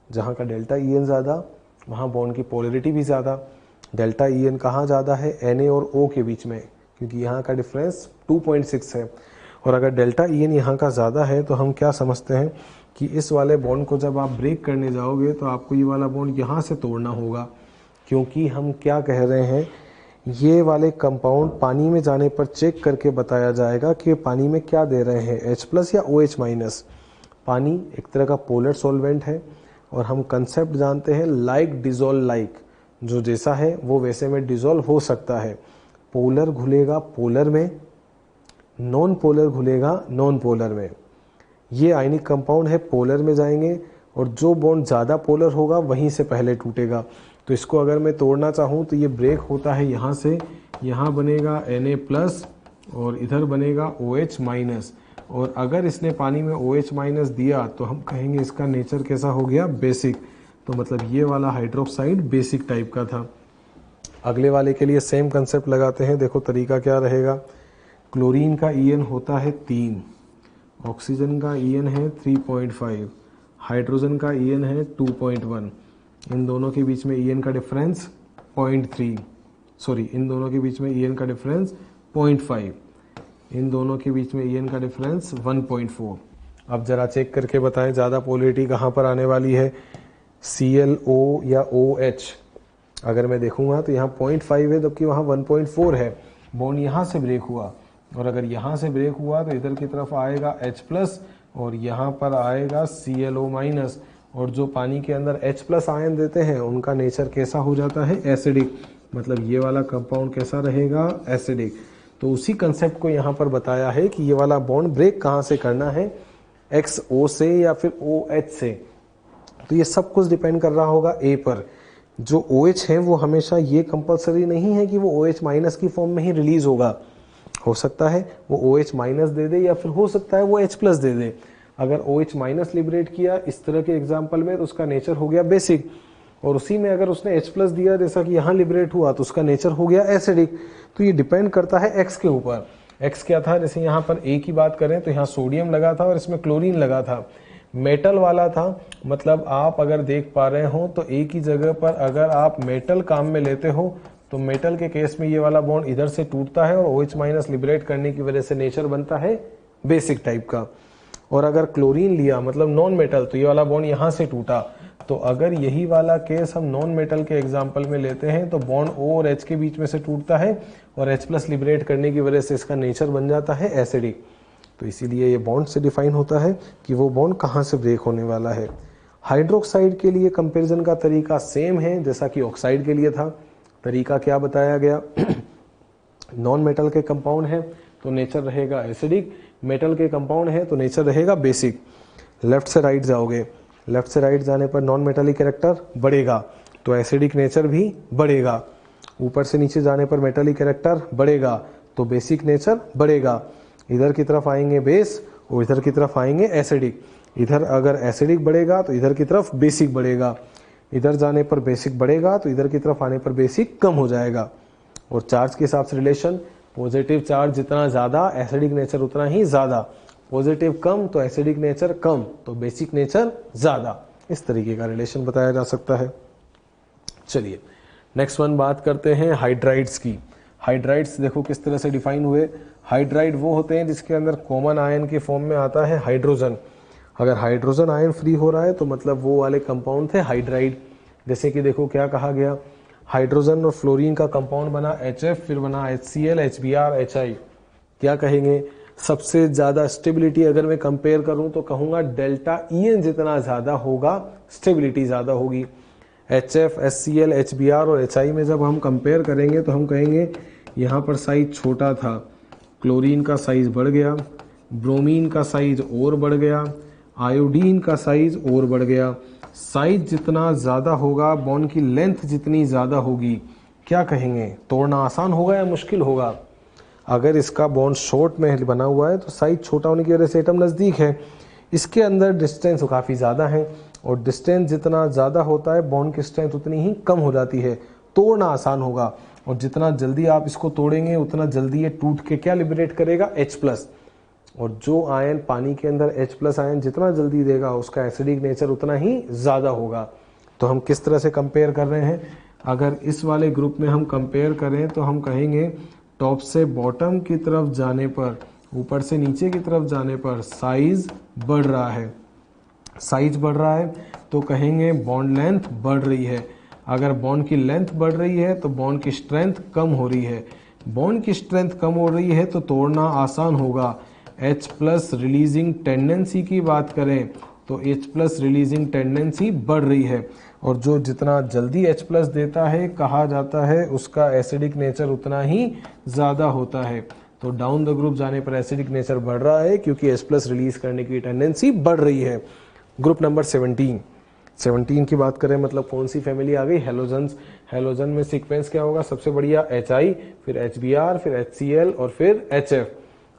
जहाँ का डेल्टा En ज़्यादा वहाँ बॉन्ड की पोलरिटी भी ज़्यादा। डेल्टा En कहाँ ज़्यादा है? Na और O के बीच में, क्योंकि यहाँ का डिफरेंस 2.6 है। और अगर डेल्टा En यहाँ का ज़्यादा है तो हम क्या समझते हैं कि इस वाले बॉन्ड को जब आप ब्रेक करने जाओगे तो आपको ये वाला बॉन्ड यहाँ से तोड़ना होगा, क्योंकि हम क्या कह रहे हैं, ये वाले कंपाउंड पानी में जाने पर चेक करके बताया जाएगा कि पानी में क्या दे रहे हैं, H+ या OH-। पानी एक तरह का पोलर सॉल्वेंट है और हम कंसेप्ट जानते हैं लाइक डिजोल्व लाइक, जो जैसा है वो वैसे में डिजोल्व हो सकता है। पोलर घुलेगा पोलर में, नॉन पोलर घुलेगा नॉन पोलर में। ये आयनिक कंपाउंड है, पोलर में जाएंगे और जो बॉन्ड ज़्यादा पोलर होगा वहीं से पहले टूटेगा। तो इसको अगर मैं तोड़ना चाहूँ तो ये ब्रेक होता है यहाँ से, यहाँ बनेगा Na+ और इधर बनेगा OH-। और अगर इसने पानी में OH- दिया तो हम कहेंगे इसका नेचर कैसा हो गया? बेसिक। तो मतलब ये वाला हाइड्रोक्साइड बेसिक टाइप का था। अगले वाले के लिए सेम कंसेप्ट लगाते हैं। देखो तरीका क्या रहेगा। क्लोरीन का En होता है 3, ऑक्सीजन का En है 3.5, हाइड्रोजन का En है 2.1। इन दोनों के बीच में En का डिफरेंस 0.3, सॉरी इन दोनों के बीच में En का डिफरेंस 0.5, इन दोनों के बीच में En का डिफरेंस 1.4। अब जरा चेक करके बताएं ज़्यादा पोलरिटी कहाँ पर आने वाली है, ClO या OH? अगर मैं देखूंगा तो यहाँ 0.5 है जबकि वहाँ 1.4 है। बॉन्ड यहाँ से ब्रेक हुआ और अगर यहाँ से ब्रेक हुआ तो इधर की तरफ आएगा H+ और यहाँ पर आएगा ClO-। और जो पानी के अंदर H+ आयन देते हैं उनका नेचर कैसा हो जाता है? एसिडिक। मतलब ये वाला कंपाउंड कैसा रहेगा? एसिडिक। तो उसी कंसेप्ट को यहाँ पर बताया है कि ये वाला बॉन्ड ब्रेक कहाँ से करना है, XO से या फिर OH से। तो ये सब कुछ डिपेंड कर रहा होगा A पर। जो OH है वो हमेशा ये कंपलसरी नहीं है कि वो OH- की फॉर्म में ही रिलीज होगा। हो सकता है वो OH- दे दे या फिर हो सकता है वो H+ दे दे। अगर OH- लिबरेट किया इस तरह के एग्जाम्पल में तो उसका नेचर हो गया बेसिक, और उसी में अगर उसने H+ दिया जैसा कि यहाँ लिबरेट हुआ तो उसका नेचर हो गया एसिडिक। तो ये डिपेंड करता है X के ऊपर। X क्या था? जैसे यहाँ पर A की बात करें तो यहाँ सोडियम लगा था और इसमें क्लोरीन लगा था, मेटल वाला था। मतलब आप अगर देख पा रहे हो तो A की जगह पर अगर आप मेटल काम में लेते हो तो मेटल के केस में ये वाला बॉन्ड इधर से टूटता है और OH- लिबरेट करने की वजह से नेचर बनता है बेसिक टाइप का। और अगर क्लोरीन लिया मतलब नॉन मेटल, तो ये वाला बॉन्ड यहां से टूटा। तो अगर यही वाला केस हम नॉन मेटल के एग्जाम्पल में लेते हैं तो बॉन्ड O और H के बीच में से टूटता है और H+ लिबरेट करने की वजह से इसका नेचर बन जाता है एसिडिक। तो इसीलिए ये बॉन्ड से डिफाइन होता है कि वो बॉन्ड कहाँ से ब्रेक होने वाला है। हाइड्रोक्साइड के लिए कंपैरिजन का तरीका सेम है जैसा कि ऑक्साइड के लिए था। तरीका क्या बताया गया? नॉन मेटल के कंपाउंड है तो नेचर रहेगा एसिडिक, मेटल के कंपाउंड है तो नेचर रहेगा बेसिक। लेफ्ट से राइट जाओगे, लेफ्ट से राइट जाने पर नॉन मेटलिक कैरेक्टर बढ़ेगा तो एसिडिक नेचर भी बढ़ेगा। ऊपर से नीचे जाने पर मेटलिक कैरेक्टर बढ़ेगा तो बेसिक नेचर बढ़ेगा। इधर की तरफ आएंगे बेस और इधर की तरफ आएंगे एसिडिक। इधर अगर एसिडिक बढ़ेगा तो इधर की तरफ बेसिक बढ़ेगा, इधर जाने पर बेसिक बढ़ेगा तो इधर की तरफ आने पर बेसिक कम हो जाएगा। और चार्ज के हिसाब से रिलेशन, पॉजिटिव चार्ज जितना ज्यादा एसिडिक नेचर उतना ही ज्यादा, पॉजिटिव कम तो एसिडिक नेचर कम तो बेसिक नेचर ज्यादा। इस तरीके का रिलेशन बताया जा सकता है। चलिए नेक्स्ट वन बात करते हैं हाइड्राइड्स की। हाइड्राइड्स देखो किस तरह से डिफाइन हुए। हाइड्राइड वो होते हैं जिसके अंदर कॉमन आयन के फॉर्म में आता है हाइड्रोजन। अगर हाइड्रोजन आयन फ्री हो रहा है तो मतलब वो वाले कंपाउंड थे हाइड्राइड। जैसे कि देखो क्या कहा गया, हाइड्रोजन और फ्लोरीन का कंपाउंड बना HF, फिर बना HCl, HBr, HI। क्या कहेंगे? सबसे ज्यादा स्टेबिलिटी अगर मैं कंपेयर करूं तो कहूंगा डेल्टा EN जितना ज्यादा होगा स्टेबिलिटी ज्यादा होगी। HF, HCl, HBr और HI में जब हम कंपेयर करेंगे तो हम कहेंगे यहाँ पर साइज छोटा था, क्लोरीन का साइज बढ़ गया, ब्रोमीन का साइज और बढ़ गया, आयोडीन का साइज और बढ़ गया। साइज जितना ज्यादा होगा बॉन्ड की लेंथ जितनी ज्यादा होगी। क्या कहेंगे? तोड़ना आसान होगा या मुश्किल होगा? अगर इसका बॉन्ड शॉर्ट में बना हुआ है तो साइज छोटा होने की वजह से एटम नजदीक है, इसके अंदर डिस्टेंस काफी ज्यादा है और डिस्टेंस जितना ज्यादा होता है बॉन्ड की स्ट्रेंथ उतनी ही कम हो जाती है, तोड़ना आसान होगा। और जितना जल्दी आप इसको तोड़ेंगे उतना जल्दी ये टूट के क्या लिबरेट करेगा? H+। और जो आयन पानी के अंदर H+ आयन जितना जल्दी देगा उसका एसिडिक नेचर उतना ही ज्यादा होगा। तो हम किस तरह से कंपेयर कर रहे हैं? अगर इस वाले ग्रुप में हम कंपेयर करें तो हम कहेंगे टॉप से बॉटम की तरफ जाने पर, ऊपर से नीचे की तरफ जाने पर साइज बढ़ रहा है। साइज बढ़ रहा है तो कहेंगे बॉन्ड लेंथ बढ़ रही है। अगर बॉन्ड की लेंथ बढ़ रही है तो बॉन्ड की स्ट्रेंथ कम हो रही है। बॉन्ड की स्ट्रेंथ कम हो रही है तो तोड़ना आसान होगा। H+ रिलीजिंग टेंडेंसी की बात करें तो H+ रिलीजिंग टेंडेंसी बढ़ रही है और जो जितना जल्दी H+ देता है कहा जाता है उसका एसिडिक नेचर उतना ही ज्यादा होता है। तो डाउन द ग्रुप जाने पर एसिडिक नेचर बढ़ रहा है क्योंकि H+ रिलीज करने की टेंडेंसी बढ़ रही है। ग्रुप नंबर 17 की बात करें मतलब कौन सी फैमिली आ गई? हेलोजन्स। हेलोजन में सीक्वेंस क्या होगा? सबसे बढ़िया HI, फिर HBr, फिर HCl और फिर HF।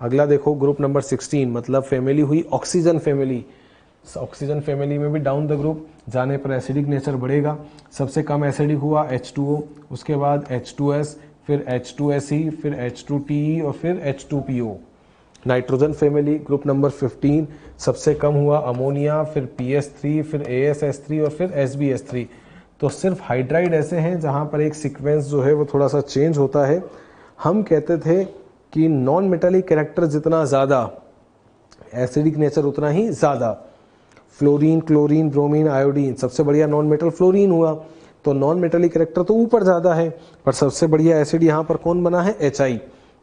अगला देखो ग्रुप नंबर 16 मतलब फैमिली हुई ऑक्सीजन फैमिली। ऑक्सीजन फैमिली में भी डाउन द ग्रुप जाने पर एसिडिक नेचर बढ़ेगा। सबसे कम एसिडिक हुआ H2O, उसके बाद H2S, फिर H2SE, फिर H2TE और फिर H2PO। Nitrogen family group number 15 सबसे कम हुआ अमोनिया, फिर PS3, फिर ASS3 और फिर SbS3। तो सिर्फ हाइड्राइड ऐसे हैं जहां पर एक सीक्वेंस जो है वो थोड़ा सा चेंज होता है। हम कहते थे कि नॉन मेटालिक कैरेक्टर जितना ज्यादा एसिडिक नेचर उतना ही ज्यादा। फ्लोरीन, क्लोरीन, ब्रोमीन, आयोडीन, सबसे बढ़िया नॉन मेटल फ्लोरीन हुआ तो नॉन मेटालिक कैरेक्टर तो ऊपर ज्यादा है, पर सबसे बढ़िया एसिड यहाँ पर कौन बना है? HI।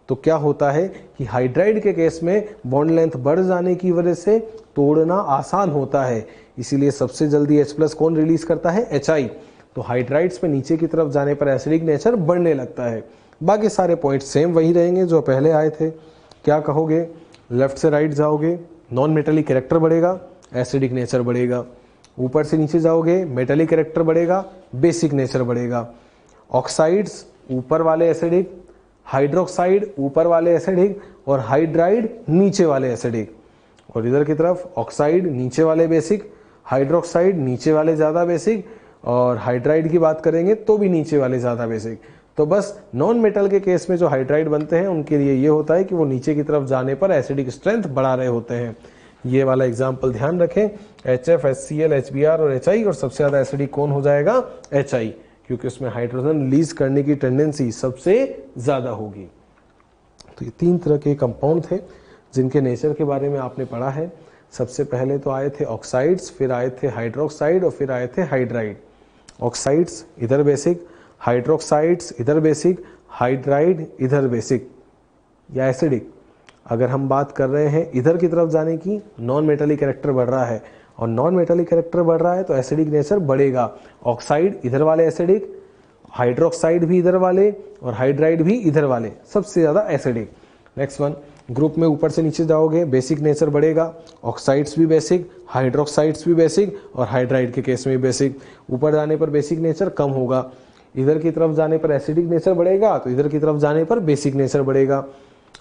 तो क्या होता है कि हाइड्राइड के केस में बॉन्ड लेंथ बढ़ जाने की वजह से तोड़ना आसान होता है, इसीलिए सबसे जल्दी H+ कौन रिलीज करता है? HI। तो हाइड्राइड्स में नीचे की तरफ जाने पर एसिडिक नेचर बढ़ने लगता है। बाकी सारे पॉइंट सेम वही रहेंगे जो पहले आए थे। क्या कहोगे? लेफ्ट से राइट जाओगे, नॉन मेटालिक कैरेक्टर बढ़ेगा, एसिडिक नेचर बढ़ेगा। ऊपर से नीचे जाओगे, मेटालिक कैरेक्टर बढ़ेगा, बेसिक नेचर बढ़ेगा। ऑक्साइड्स ऊपर वाले एसिडिक, हाइड्रोक्साइड ऊपर वाले एसिडिक और हाइड्राइड नीचे वाले एसिडिक। और इधर की तरफ ऑक्साइड नीचे वाले बेसिक, हाइड्रोक्साइड नीचे वाले ज्यादा बेसिक और हाइड्राइड की बात करेंगे तो भी नीचे वाले ज्यादा बेसिक। तो बस नॉन मेटल के केस में जो हाइड्राइड बनते हैं उनके लिए ये होता है कि वो नीचे की तरफ जाने पर एसिडिक स्ट्रेंथ बढ़ा रहे होते हैं। ये वाला एग्जाम्पल ध्यान रखें, HF, HCl, HBr और HI। और सबसे ज्यादा एसिडिक कौन हो जाएगा? HI, क्योंकि उसमें हाइड्रोजन रिलीज करने की टेंडेंसी सबसे ज्यादा होगी। तो ये 3 तरह के कंपाउंड थे जिनके नेचर के बारे में आपने पढ़ा है। सबसे पहले तो आए थे ऑक्साइड्स, फिर आए थे हाइड्रोक्साइड और फिर आए थे हाइड्राइड। ऑक्साइड्स इधर बेसिक, हाइड्रोक्साइड्स इधर बेसिक, हाइड्राइड इधर बेसिक या एसिडिक। अगर हम बात कर रहे हैं इधर की तरफ जाने की, नॉन मेटालिक कैरेक्टर बढ़ रहा है और नॉन मेटालिक कैरेक्टर बढ़ रहा है तो एसिडिक नेचर बढ़ेगा। ऑक्साइड इधर वाले एसिडिक, हाइड्रोक्साइड भी इधर वाले और हाइड्राइड भी इधर वाले, सबसे ज्यादा एसिडिक। नेक्स्ट वन, ग्रुप में ऊपर से नीचे जाओगे बेसिक नेचर बढ़ेगा, ऑक्साइड्स भी बेसिक, हाइड्रोक्साइड्स भी बेसिक और हाइड्राइड के केस में भी बेसिक। ऊपर जाने पर बेसिक नेचर कम होगा, इधर की तरफ जाने पर एसिडिक नेचर बढ़ेगा तो इधर की तरफ जाने पर बेसिक नेचर बढ़ेगा।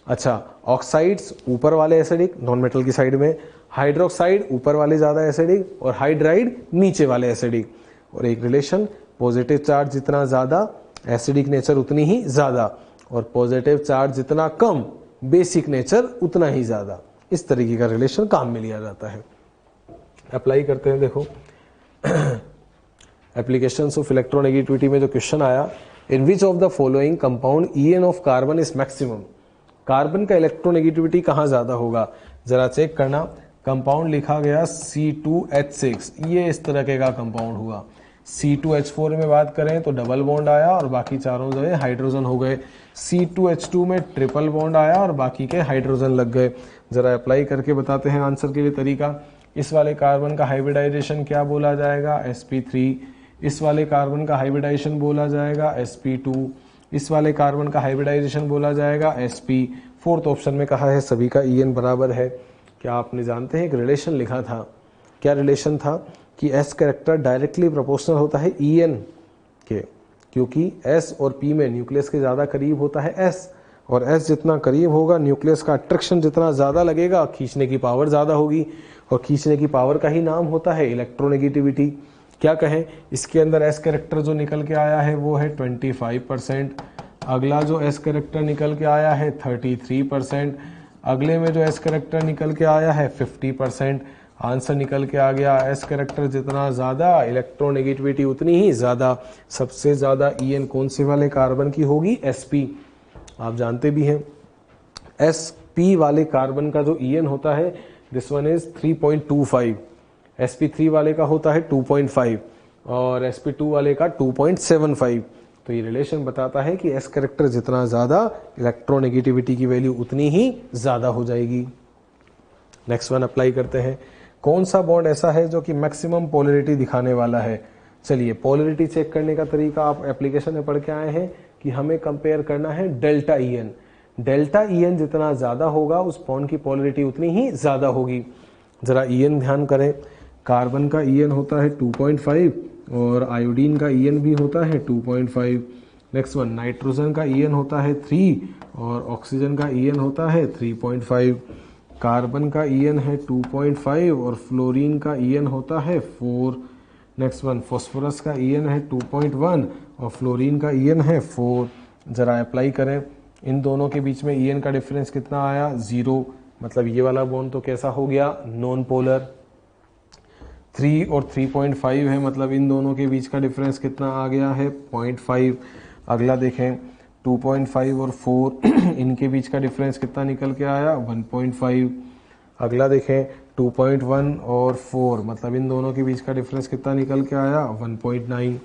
अच्छा, ऑक्साइड्स ऊपर वाले एसिडिक नॉन मेटल की साइड में, हाइड्रोक्साइड ऊपर वाले ज्यादा एसिडिक और हाइड्राइड नीचे वाले एसिडिक। और एक रिलेशन, पॉजिटिव चार्ज जितना ज्यादा एसिडिक नेचर उतनी ही ज्यादा और पॉजिटिव चार्ज जितना कम बेसिक नेचर उतना ही ज्यादा। इस तरीके का रिलेशन काम में लिया जाता है। अप्लाई करते हैं, देखो एप्लीकेशंस ऑफ इलेक्ट्रोनेगेटिविटी में जो क्वेश्चन आया, in which of the following compound EN of carbon is maximum. Carbon का इलेक्ट्रोनेगेटिविटी कहां ज्यादा होगा, जरा चेक करना। कंपाउंड लिखा गया C2H6, ये इस तरह के का कंपाउंड हुआ। C2H4 में बात करें तो डबल बॉन्ड आया और बाकी चारों जो है हाइड्रोजन हो गए। C2H2 में ट्रिपल बॉन्ड आया और बाकी के हाइड्रोजन लग गए। जरा अप्लाई करके बताते हैं आंसर के लिए तरीका। इस वाले कार्बन का हाइब्रिडाइजेशन क्या बोला जाएगा, sp3। इस वाले कार्बन का हाइब्रिडाइजेशन बोला जाएगा sp2। इस वाले कार्बन का हाइब्रिडाइजेशन बोला जाएगा sp। फोर्थ ऑप्शन में कहा है सभी का EN बराबर है। क्या आपने जानते हैं एक रिलेशन लिखा था, क्या रिलेशन था कि S कैरेक्टर डायरेक्टली प्रोपोर्शनल होता है EN के, क्योंकि S और P में न्यूक्लियस के ज्यादा करीब होता है S, और S जितना करीब होगा न्यूक्लियस का अट्रैक्शन जितना ज्यादा लगेगा, खींचने की पावर ज्यादा होगी, और खींचने की पावर का ही नाम होता है इलेक्ट्रोनेगेटिविटी। क्या कहें, इसके अंदर S कैरेक्टर जो निकल के आया है वो है 25%, अगला जो S कैरेक्टर निकल के आया है 33%, अगले में जो S कैरेक्टर निकल के आया है 50%। आंसर निकल के आ गया S कैरेक्टर जितना ज्यादा इलेक्ट्रोनेगेटिविटी उतनी ही ज्यादा। सबसे ज्यादा EN कौन से वाले कार्बन की होगी, sp। आप जानते भी हैं sp वाले कार्बन का जो EN होता है दिस वन इज 3.25, sp3 वाले का होता है 2.5 और sp2 वाले का 2.75। तो ये रिलेशन बताता है कि S कैरेक्टर जितना ज्यादा इलेक्ट्रोनेगेटिविटी की वैल्यू उतनी ही ज्यादा हो जाएगी। नेक्स्ट वन अप्लाई करते हैं। कौन सा बॉन्ड ऐसा है जो कि मैक्सिमम पोलरिटी दिखाने वाला है। चलिए, पोलरिटी चेक करने का तरीका आप एप्लीकेशन में पढ़ के आए हैं कि हमें कंपेयर करना है डेल्टा EN। डेल्टा EN जितना ज्यादा होगा उस बॉन्ड की पोलरिटी उतनी ही ज्यादा होगी। जरा EN ध्यान करें, कार्बन का EN होता है 2.5 और आयोडीन का EN भी होता है 2.5। नेक्स्ट वन, नाइट्रोजन का EN होता है 3 और ऑक्सीजन का EN होता है 3.5। कार्बन का EN है 2.5 और फ्लोरीन का EN होता है 4। नेक्स्ट वन, फॉस्फोरस का EN है 2.1 और फ्लोरीन का EN है 4। जरा अप्लाई करें, इन दोनों के बीच में EN का डिफरेंस कितना आया, 0। मतलब ये वाला बॉन्ड तो कैसा हो गया, नॉन पोलर। 3 और 3.5 है, मतलब इन दोनों के बीच का डिफरेंस कितना आ गया है, 0.5। अगला देखें 2.5 और 4 इनके बीच का डिफरेंस कितना निकल के आया, 1.5। अगला देखें 2.1 और 4, मतलब इन दोनों के बीच का डिफरेंस कितना निकल के आया, 1.9।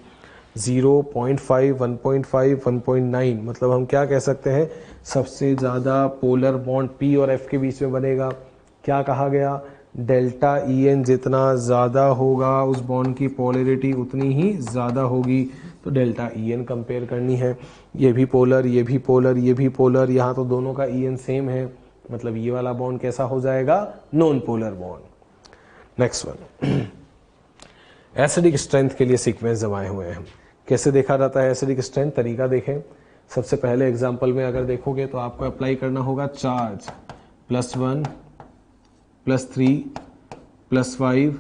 0.5, 1.5, 1.9, मतलब हम क्या कह सकते हैं, सबसे ज्यादा पोलर बॉन्ड P और F के बीच में बनेगा। क्या कहा गया, डेल्टा EN जितना ज्यादा होगा उस बॉन्ड की पोलरिटी उतनी ही ज्यादा होगी। तो डेल्टा EN कंपेयर करनी है, ये भी पोलर, ये भी पोलर, ये भी पोलर, यहाँ तो दोनों का EN सेम है, मतलब ये वाला बॉन्ड कैसा हो जाएगा, non polar bond. Next one, acidic strength के लिए सीक्वेंस जमाए हुए हैं। कैसे देखा जाता है एसिडिक स्ट्रेंथ, तरीका देखें। सबसे पहले एग्जांपल में अगर देखोगे तो आपको अप्लाई करना होगा चार्ज +1 +3 +5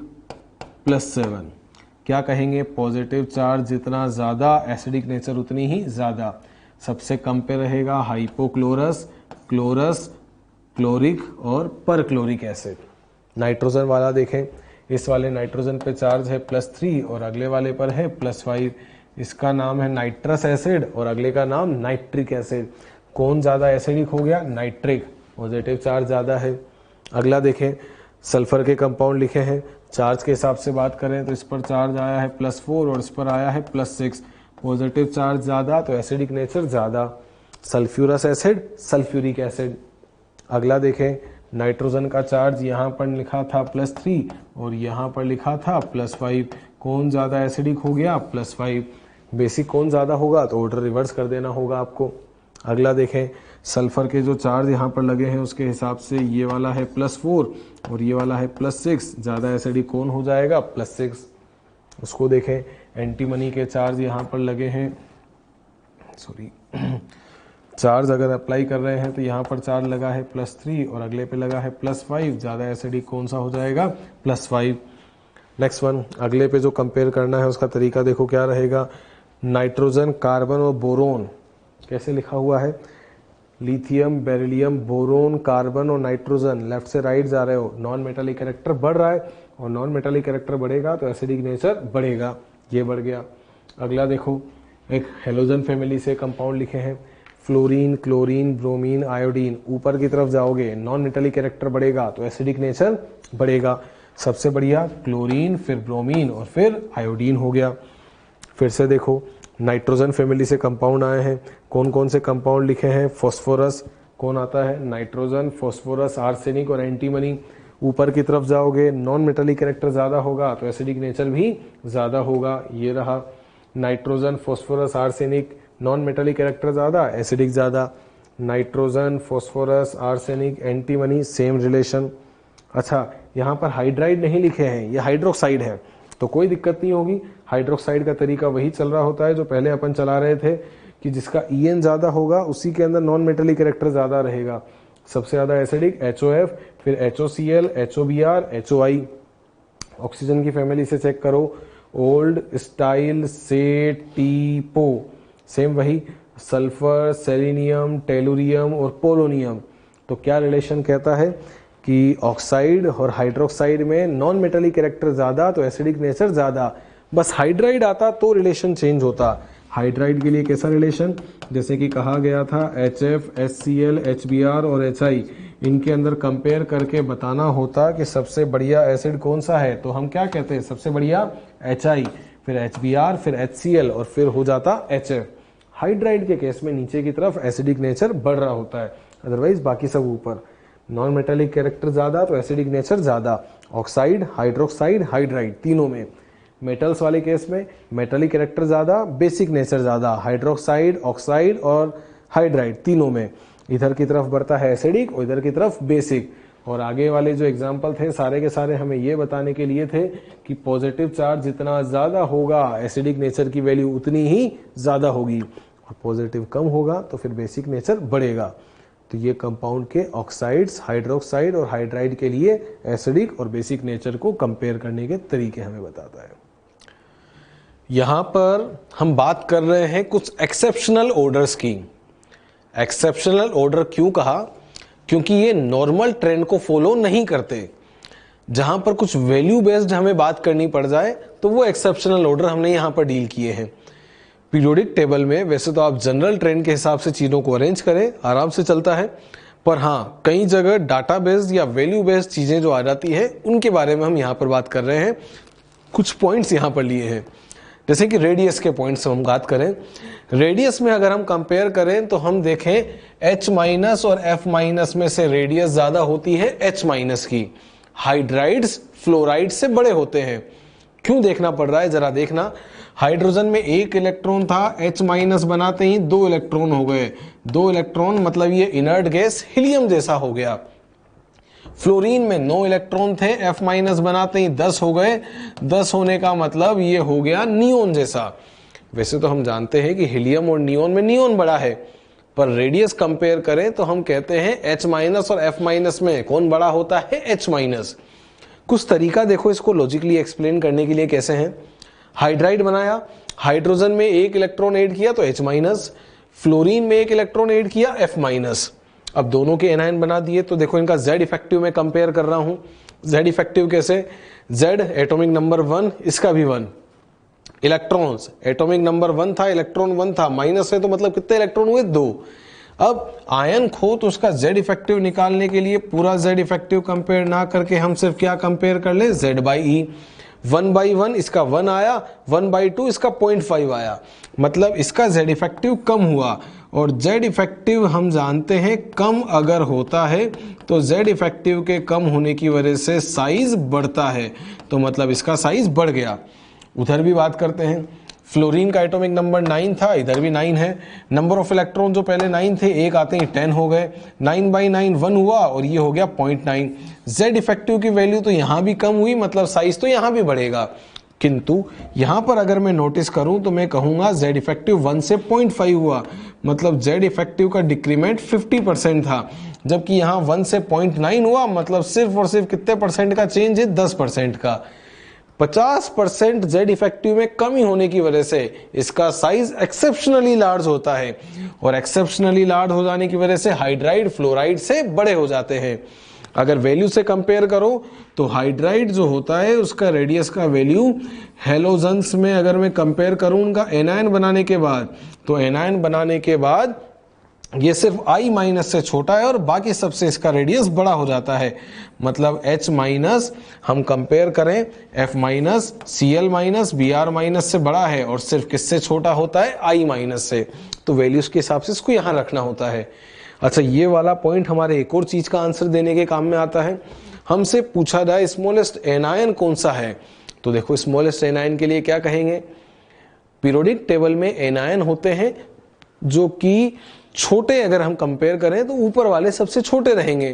+7। क्या कहेंगे, पॉजिटिव चार्ज जितना ज्यादा एसिडिक नेचर उतनी ही ज्यादा। सबसे कम पे रहेगा हाइपोक्लोरस, क्लोरस, क्लोरिक और परक्लोरिक एसिड। नाइट्रोजन वाला देखें, इस वाले नाइट्रोजन पे चार्ज है +3 और अगले वाले पर है +5। इसका नाम है नाइट्रस एसिड और अगले का नाम नाइट्रिक एसिड। कौन ज्यादा एसिडिक हो गया, नाइट्रिक, पॉजिटिव चार्ज ज्यादा है। अगला देखें, सल्फर के कंपाउंड लिखे हैं। चार्ज के हिसाब से बात करें तो इस पर चार्ज आया है +4 और इस पर आया है +6। पॉजिटिव चार्ज ज्यादा तो एसिडिक नेचर ज्यादा। Sulphurous acid, sulphuric acid. अगला देखें, नाइट्रोजन का चार्ज यहाँ पर लिखा था +3 और यहाँ पर लिखा था +5। कौन ज्यादा एसिडिक हो गया? +5। बेसिक कौन ज्यादा होगा? तो ऑर्डर रिवर्स कर देना होगा आपको। अगला देखें, सल्फर के जो चार्ज यहाँ पर लगे हैं उसके हिसाब से ये वाला है +4 और ये वाला है +6। ज्यादा एसिडिक कौन हो जाएगा? +6। उसको देखें, एंटीमनी के चार्ज यहाँ पर लगे हैं, सॉरी चार्ज अगर अप्लाई कर रहे हैं तो यहाँ पर चार्ज लगा है +3 और अगले पे लगा है +5। ज्यादा एसिडिक कौन सा हो जाएगा? +5। नेक्स्ट वन, अगले पे जो कंपेयर करना है उसका तरीका देखो क्या रहेगा। नाइट्रोजन, कार्बन और बोरोन कैसे लिखा हुआ है? लिथियम, बेरिलियम, बोरोन, कार्बन और नाइट्रोजन लेफ्ट से राइट जा रहे हो। नॉन मेटालिक कैरेक्टर बढ़ रहा है और नॉन मेटालिक कैरेक्टर बढ़ेगा तो एसिडिक नेचर बढ़ेगा। ये बढ़ गया। अगला देखो, एक हेलोजन फैमिली से कंपाउंड लिखे हैं, फ्लोरीन, क्लोरीन, ब्रोमीन, आयोडीन। ऊपर की तरफ जाओगे नॉन मेटालिक कैरेक्टर बढ़ेगा तो एसिडिक नेचर बढ़ेगा। सबसे बढ़िया क्लोरीन, फिर ब्रोमीन और फिर आयोडीन हो गया। फिर से देखो, नाइट्रोजन फैमिली से कंपाउंड आए हैं। कौन कौन से कंपाउंड लिखे हैं? फॉस्फोरस, कौन आता है? नाइट्रोजन, फॉस्फोरस, आर्सेनिक और एंटीमनी। ऊपर की तरफ जाओगे नॉन मेटालिक कैरेक्टर ज्यादा होगा तो एसिडिक नेचर भी ज्यादा होगा। ये रहा nitrogen, phosphorus, arsenic, non metallic character ज्यादा, एसिडिक ज्यादा। Nitrogen, phosphorus, arsenic, antimony, same relation. अच्छा, यहाँ पर हाइड्राइड नहीं लिखे हैं, ये हाइड्रोक्साइड है तो कोई दिक्कत नहीं होगी। हाइड्रोक्साइड का तरीका वही चल रहा होता है जो पहले अपन चला रहे थे कि जिसका EN ज्यादा होगा उसी के अंदर नॉन मेटालिक कैरेक्टर ज्यादा रहेगा। सबसे ज्यादा एसिडिक HOF, फिर HOCl, HOBr, HOI। ऑक्सीजन की फैमिली से चेक करो, ओल्ड, स्टाइल, सेट, टी, पो। सेम वही, सल्फर, सेलेनियम, टेलुरियम और पोलोनियम। तो क्या रिलेशन कहता है कि ऑक्साइड और हाइड्रोक्साइड में नॉन मेटालिक कैरेक्टर ज्यादा तो एसिडिक नेचर ज्यादा। बस हाइड्राइड आता तो रिलेशन चेंज होता। हाइड्राइड के लिए कैसा रिलेशन? जैसे कि कहा गया था HF, HCl, HBr और HI, इनके अंदर कंपेयर करके बताना होता कि सबसे बढ़िया एसिड कौन सा है, तो हम क्या कहते हैं? सबसे बढ़िया HI, फिर HBr, फिर HCl और फिर हो जाता HF। हाइड्राइड के केस में नीचे की तरफ एसिडिक नेचर बढ़ रहा होता है, अदरवाइज बाकी सब ऊपर। नॉन मेटालिक कैरेक्टर ज्यादा तो एसिडिक नेचर ज्यादा। ऑक्साइड, हाइड्रोक्साइड, हाइड्राइड तीनों में। मेटल्स वाले केस में मेटालिक कैरेक्टर ज्यादा, बेसिक नेचर ज्यादा। हाइड्रोक्साइड, ऑक्साइड और हाइड्राइड तीनों में। इधर की तरफ बढ़ता है एसिडिक और इधर की तरफ बेसिक। और आगे वाले जो एग्जाम्पल थे सारे के सारे हमें ये बताने के लिए थे कि पॉजिटिव चार्ज जितना ज्यादा होगा एसिडिक नेचर की वैल्यू उतनी ही ज्यादा होगी, और पॉजिटिव कम होगा तो फिर बेसिक नेचर बढ़ेगा। तो ये कंपाउंड के ऑक्साइड्स, हाइड्रोक्साइड और हाइड्राइड के लिए एसिडिक और बेसिक नेचर को कंपेयर करने के तरीके हमें बताता है। यहां पर हम बात कर रहे हैं कुछ एक्सेप्शनल ऑर्डर्स की। एक्सेप्शनल ऑर्डर क्यों कहा? क्योंकि ये नॉर्मल ट्रेंड को फॉलो नहीं करते। जहां पर कुछ वैल्यू बेस्ड हमें बात करनी पड़ जाए तो वो एक्सेप्शनल ऑर्डर हमने यहां पर डील किए हैं। पीरियोडिक टेबल में वैसे तो आप जनरल ट्रेंड के हिसाब से चीजों को अरेंज करें, आराम से चलता है, पर हाँ कई जगह डाटा बेस्ड या वैल्यू बेस्ड चीजें जो आ जाती है उनके बारे में हम यहाँ पर बात कर रहे हैं। कुछ पॉइंट्स यहाँ पर लिए हैं, जैसे कि रेडियस के पॉइंट्स हम बात करें। रेडियस में अगर हम कंपेयर करें तो हम देखें H- और F- में से रेडियस ज्यादा होती है H- की। हाइड्राइड्स फ्लोराइड से बड़े होते हैं। क्यों देखना पड़ रहा है जरा देखना। हाइड्रोजन में 1 इलेक्ट्रॉन था, H- बनाते ही 2 इलेक्ट्रॉन हो गए। 2 इलेक्ट्रॉन मतलब ये इनर्ट गैस हीलियम जैसा हो गया। फ्लोरीन में 9 इलेक्ट्रॉन थे, F- बनाते ही 10 हो गए। 10 होने का मतलब ये हो गया नियोन जैसा। वैसे तो हम जानते हैं कि हीलियम और नियोन में नियोन बड़ा है, पर रेडियस कंपेयर करें तो हम कहते हैं H- और F- में कौन बड़ा होता है? H-। कुछ तरीका देखो इसको लॉजिकली एक्सप्लेन करने के लिए कैसे है। हाइड्राइड बनाया, हाइड्रोजन में 1 इलेक्ट्रॉन ऐड किया तो H-, फ्लोरीन में 1 इलेक्ट्रॉन ऐड किया F-। अब दोनों के एनायन बना दिए तो देखो इनका Z इफेक्टिव में कंपेयर कर रहा हूं। Z इफेक्टिव कैसे? Z एटॉमिक नंबर 1, इसका भी 1। इलेक्ट्रॉन्स एटॉमिक नंबर 1 था, इलेक्ट्रॉन 1 था, माइनस है तो मतलब कितने इलेक्ट्रॉन हुए? 2। अब आयन खो तो उसका Z इफेक्टिव निकालने के लिए पूरा Z इफेक्टिव कंपेयर ना करके हम सिर्फ क्या कंपेयर कर ले, Z/E। 1/1 इसका 1 आया, 1/2 इसका 0.5 आया, मतलब इसका Z इफेक्टिव कम हुआ। और Z इफेक्टिव हम जानते हैं कम अगर होता है तो Z इफेक्टिव के कम होने की वजह से साइज बढ़ता है, तो मतलब इसका साइज बढ़ गया। उधर भी बात करते हैं, फ्लोरीन का एटॉमिक नंबर 9 था, इधर भी 9 है। नंबर ऑफ इलेक्ट्रॉन जो पहले 9 थे, एक आते ही 10 हो गए, 9/9 1 हुआ और ये हो गया 0.9। Z इफेक्टिव की वैल्यू तो यहां भी कम हुई, मतलब साइज तो यहां भी बढ़ेगा। किंतु यहां पर अगर मैं नोटिस करूं तो मैं कहूंगा Z इफेक्टिव 1 से 0.5 हुआ, मतलब Z इफेक्टिव का डिक्रीमेंट 50% था, जबकि यहां 1 से 0.9 हुआ, मतलब सिर्फ और सिर्फ कितने परसेंट का चेंज है, 10% का। 50% Z इफेक्टिव में कमी होने की वजह से इसका साइज एक्सेप्शनली लार्ज होता है, और एक्सेप्शनली लार्ज हो जाने की वजह से हाइड्राइड फ्लोराइड से बड़े हो जाते हैं। अगर वैल्यू से कंपेयर करो तो हाइड्राइड जो होता है उसका रेडियस का वैल्यू हेलोजन्स में अगर मैं कंपेयर करूं उनका एनायन बनाने के बाद, तो एनायन बनाने के बाद ये सिर्फ I- से छोटा है और बाकी सबसे इसका रेडियस बड़ा हो जाता है। मतलब H- हम कंपेयर करें F-, Cl-, Br- से बड़ा है और सिर्फ किससे छोटा होता है, I- से। तो वैल्यूज के हिसाब से इसको यहां रखना होता है। अच्छा, ये वाला पॉइंट हमारे एक और चीज का आंसर देने के काम में आता है। हमसे पूछा जाए स्मॉलेस्ट एनायन कौन सा है, तो देखो स्मॉलेस्ट एनायन के लिए क्या कहेंगे, पीरियोडिक टेबल में एनायन होते हैं जो कि छोटे, अगर हम कंपेयर करें तो ऊपर वाले सबसे छोटे रहेंगे।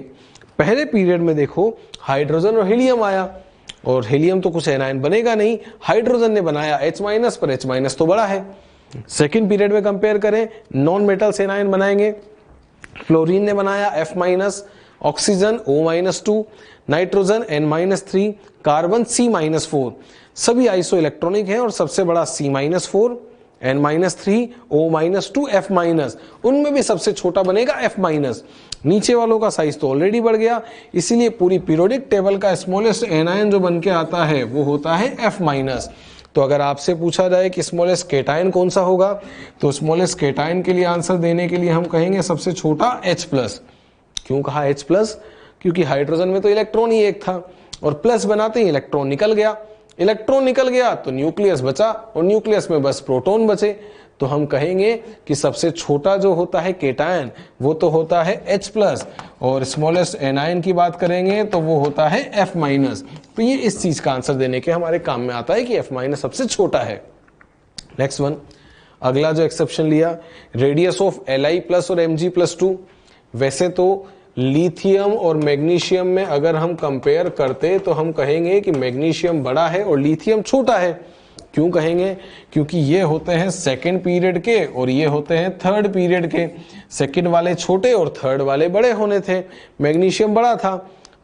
पहले पीरियड में देखो हाइड्रोजन और हीलियम आया, और हीलियम तो कुछ एनायन बनेगा नहीं, हाइड्रोजन ने बनाया H- पर H- तो बड़ा है। सेकंड पीरियड में कंपेयर करें, नॉन मेटल्स एनायन बनाएंगे, फ्लोरीन ने बनाया F-, oxygen O-2, nitrogen N-3, carbon C-4, सभी आइसो इलेक्ट्रॉनिक हैं और सबसे बड़ा C-4, N-3, O-2, F-, उनमें भी सबसे छोटा बनेगा F-। नीचे वालों का साइज तो ऑलरेडी बढ़ गया, इसीलिए पूरी पीरियोडिक टेबल का स्मॉलेस्ट एनायन जो बन के आता है वो होता है F-। तो अगर आपसे पूछा जाए कि स्मॉलेस्ट केटायन कौन सा होगा, तो स्मॉलेस्ट केटायन के लिए आंसर देने के लिए हम कहेंगे सबसे छोटा H+। क्यों कहा H+? क्योंकि हाइड्रोजन में तो इलेक्ट्रॉन ही एक था और प्लस बनाते ही इलेक्ट्रॉन निकल गया, इलेक्ट्रॉन निकल गया तो न्यूक्लियस बचा और न्यूक्लियस में बस प्रोटॉन बचे। तो हम कहेंगे कि सबसे छोटा जो होता है केटायन वो तो होता है H+, और स्मॉलेस्ट एनायन की बात करेंगे तो वो होता है F-। तो ये इस चीज का आंसर देने के हमारे काम में आता है कि F- सबसे छोटा है। नेक्स्ट वन, अगला जो एक्सेप्शन लिया, रेडियस ऑफ Li+ और Mg+2। वैसे तो लिथियम और मैग्नीशियम में अगर हम कंपेयर करते तो हम कहेंगे कि मैग्नीशियम बड़ा है और लिथियम छोटा है। क्यों कहेंगे? क्योंकि ये होते हैं सेकंड पीरियड के और ये होते हैं थर्ड पीरियड के। सेकंड वाले छोटे और थर्ड वाले बड़े होने थे, मैग्नीशियम बड़ा था,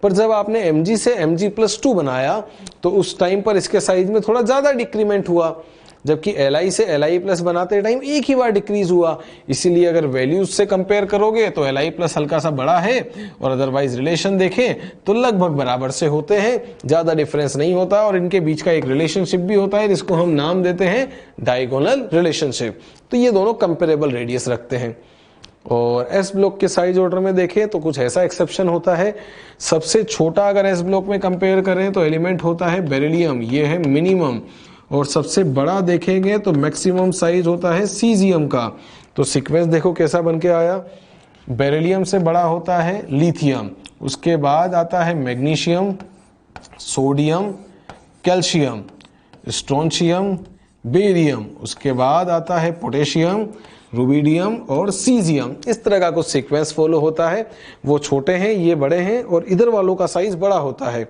पर जब आपने Mg से Mg+2 बनाया तो उस टाइम पर इसके साइज में थोड़ा ज्यादा डिक्रीमेंट हुआ, जबकि Li से Li+ बनाते टाइम एक ही बार डिक्रीज हुआ। इसीलिए अगर वैल्यूज से कंपेयर करोगे तो Li+ हल्का सा बड़ा है, और अदरवाइज रिलेशन देखें तो लगभग बराबर से होते हैं, ज्यादा डिफरेंस नहीं होता। और इनके बीच का एक रिलेशनशिप भी होता है जिसको हम नाम देते हैं डायगोनल रिलेशनशिप। तो ये दोनों कंपेरेबल रेडियस रखते हैं। और एस ब्लॉक के साइज ऑर्डर में देखें तो कुछ ऐसा एक्सेप्शन होता है, सबसे छोटा अगर एस ब्लॉक में कंपेयर करें तो एलिमेंट होता है बेरिलियम, ये है मिनिमम, और सबसे बड़ा देखेंगे तो मैक्सिमम साइज होता है सीजियम का। तो सीक्वेंस देखो कैसा बन के आया, बेरिलियम से बड़ा होता है लिथियम, उसके बाद आता है magnesium, sodium, calcium, strontium, barium, उसके बाद आता है पोटेशियम, रुबिडियम और सीजियम। इस तरह का कुछ सीक्वेंस फॉलो होता है, वो छोटे हैं ये बड़े हैं और इधर वालों का साइज बड़ा होता है।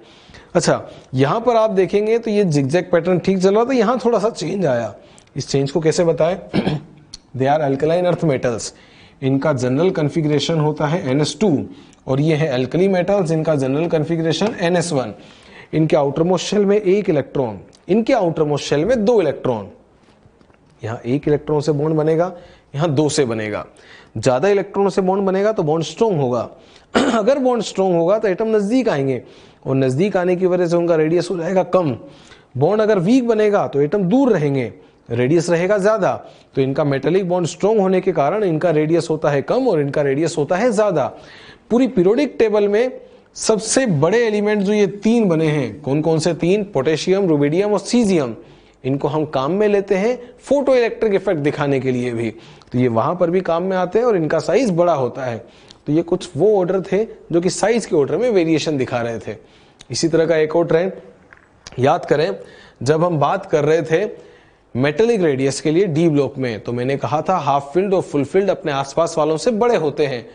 अच्छा, यहां पर आप देखेंगे तो ये जिगजैग पैटर्न ठीक चल रहा था, यहां थोड़ा सा चेंज आया। इस चेंज को कैसे बताएं? They are alkaline earth metals, इनका जनरल कन्फिग्रेशन होता है NH2, और ये है अल्कली मेटल्स, इनका जनरल कन्फिग्रेशन NS1। इनके आउटरमोस्ट शेल में 1 इलेक्ट्रॉन, इनके आउटरमोस्ट शेल में 2 इलेक्ट्रॉन। यहां 1 इलेक्ट्रॉन से बॉन्ड बनेगा, यहां 2 से बनेगा। ज्यादा इलेक्ट्रॉन से बॉन्ड बनेगा तो बॉन्ड स्ट्रॉन्ग होगा। अगर बॉन्ड स्ट्रॉन्ग होगा तो एटम नजदीक आएंगे, और नजदीक आने की वजह से उनका रेडियस हो जाएगा कम। बॉन्ड अगर वीक बनेगा तो एटम दूर रहेंगे, रेडियस रहेगा ज्यादा, तो इनका मेटेलिक बॉन्ड स्ट्रॉन्ग होने के कारण इनका रेडियस होता है कम और इनका रेडियस होता है ज्यादा। पूरी पीरियोडिक टेबल में सबसे बड़े एलिमेंट जो ये 3 बने हैं, कौन कौन से 3? पोटेशियम, रुबिडियम और सीजियम। इनको हम काम में लेते हैं फोटो इलेक्ट्रिक इफेक्ट दिखाने के लिए भी, तो ये वहां पर भी काम में आते हैं और इनका साइज बड़ा होता है। तो ये कुछ वो ऑर्डर थे जो कि साइज के ऑर्डर में वेरिएशन दिखा रहे थे। इसी तरह का एक और ट्रेंड याद करें, जब हम बात कर रहे थे मेटेलिक रेडियस के लिए डी ब्लॉक में, तो मैंने कहा था हाफ फिल्ड और फुल फिल्ड अपने आसपास वालों से बड़े होते हैं।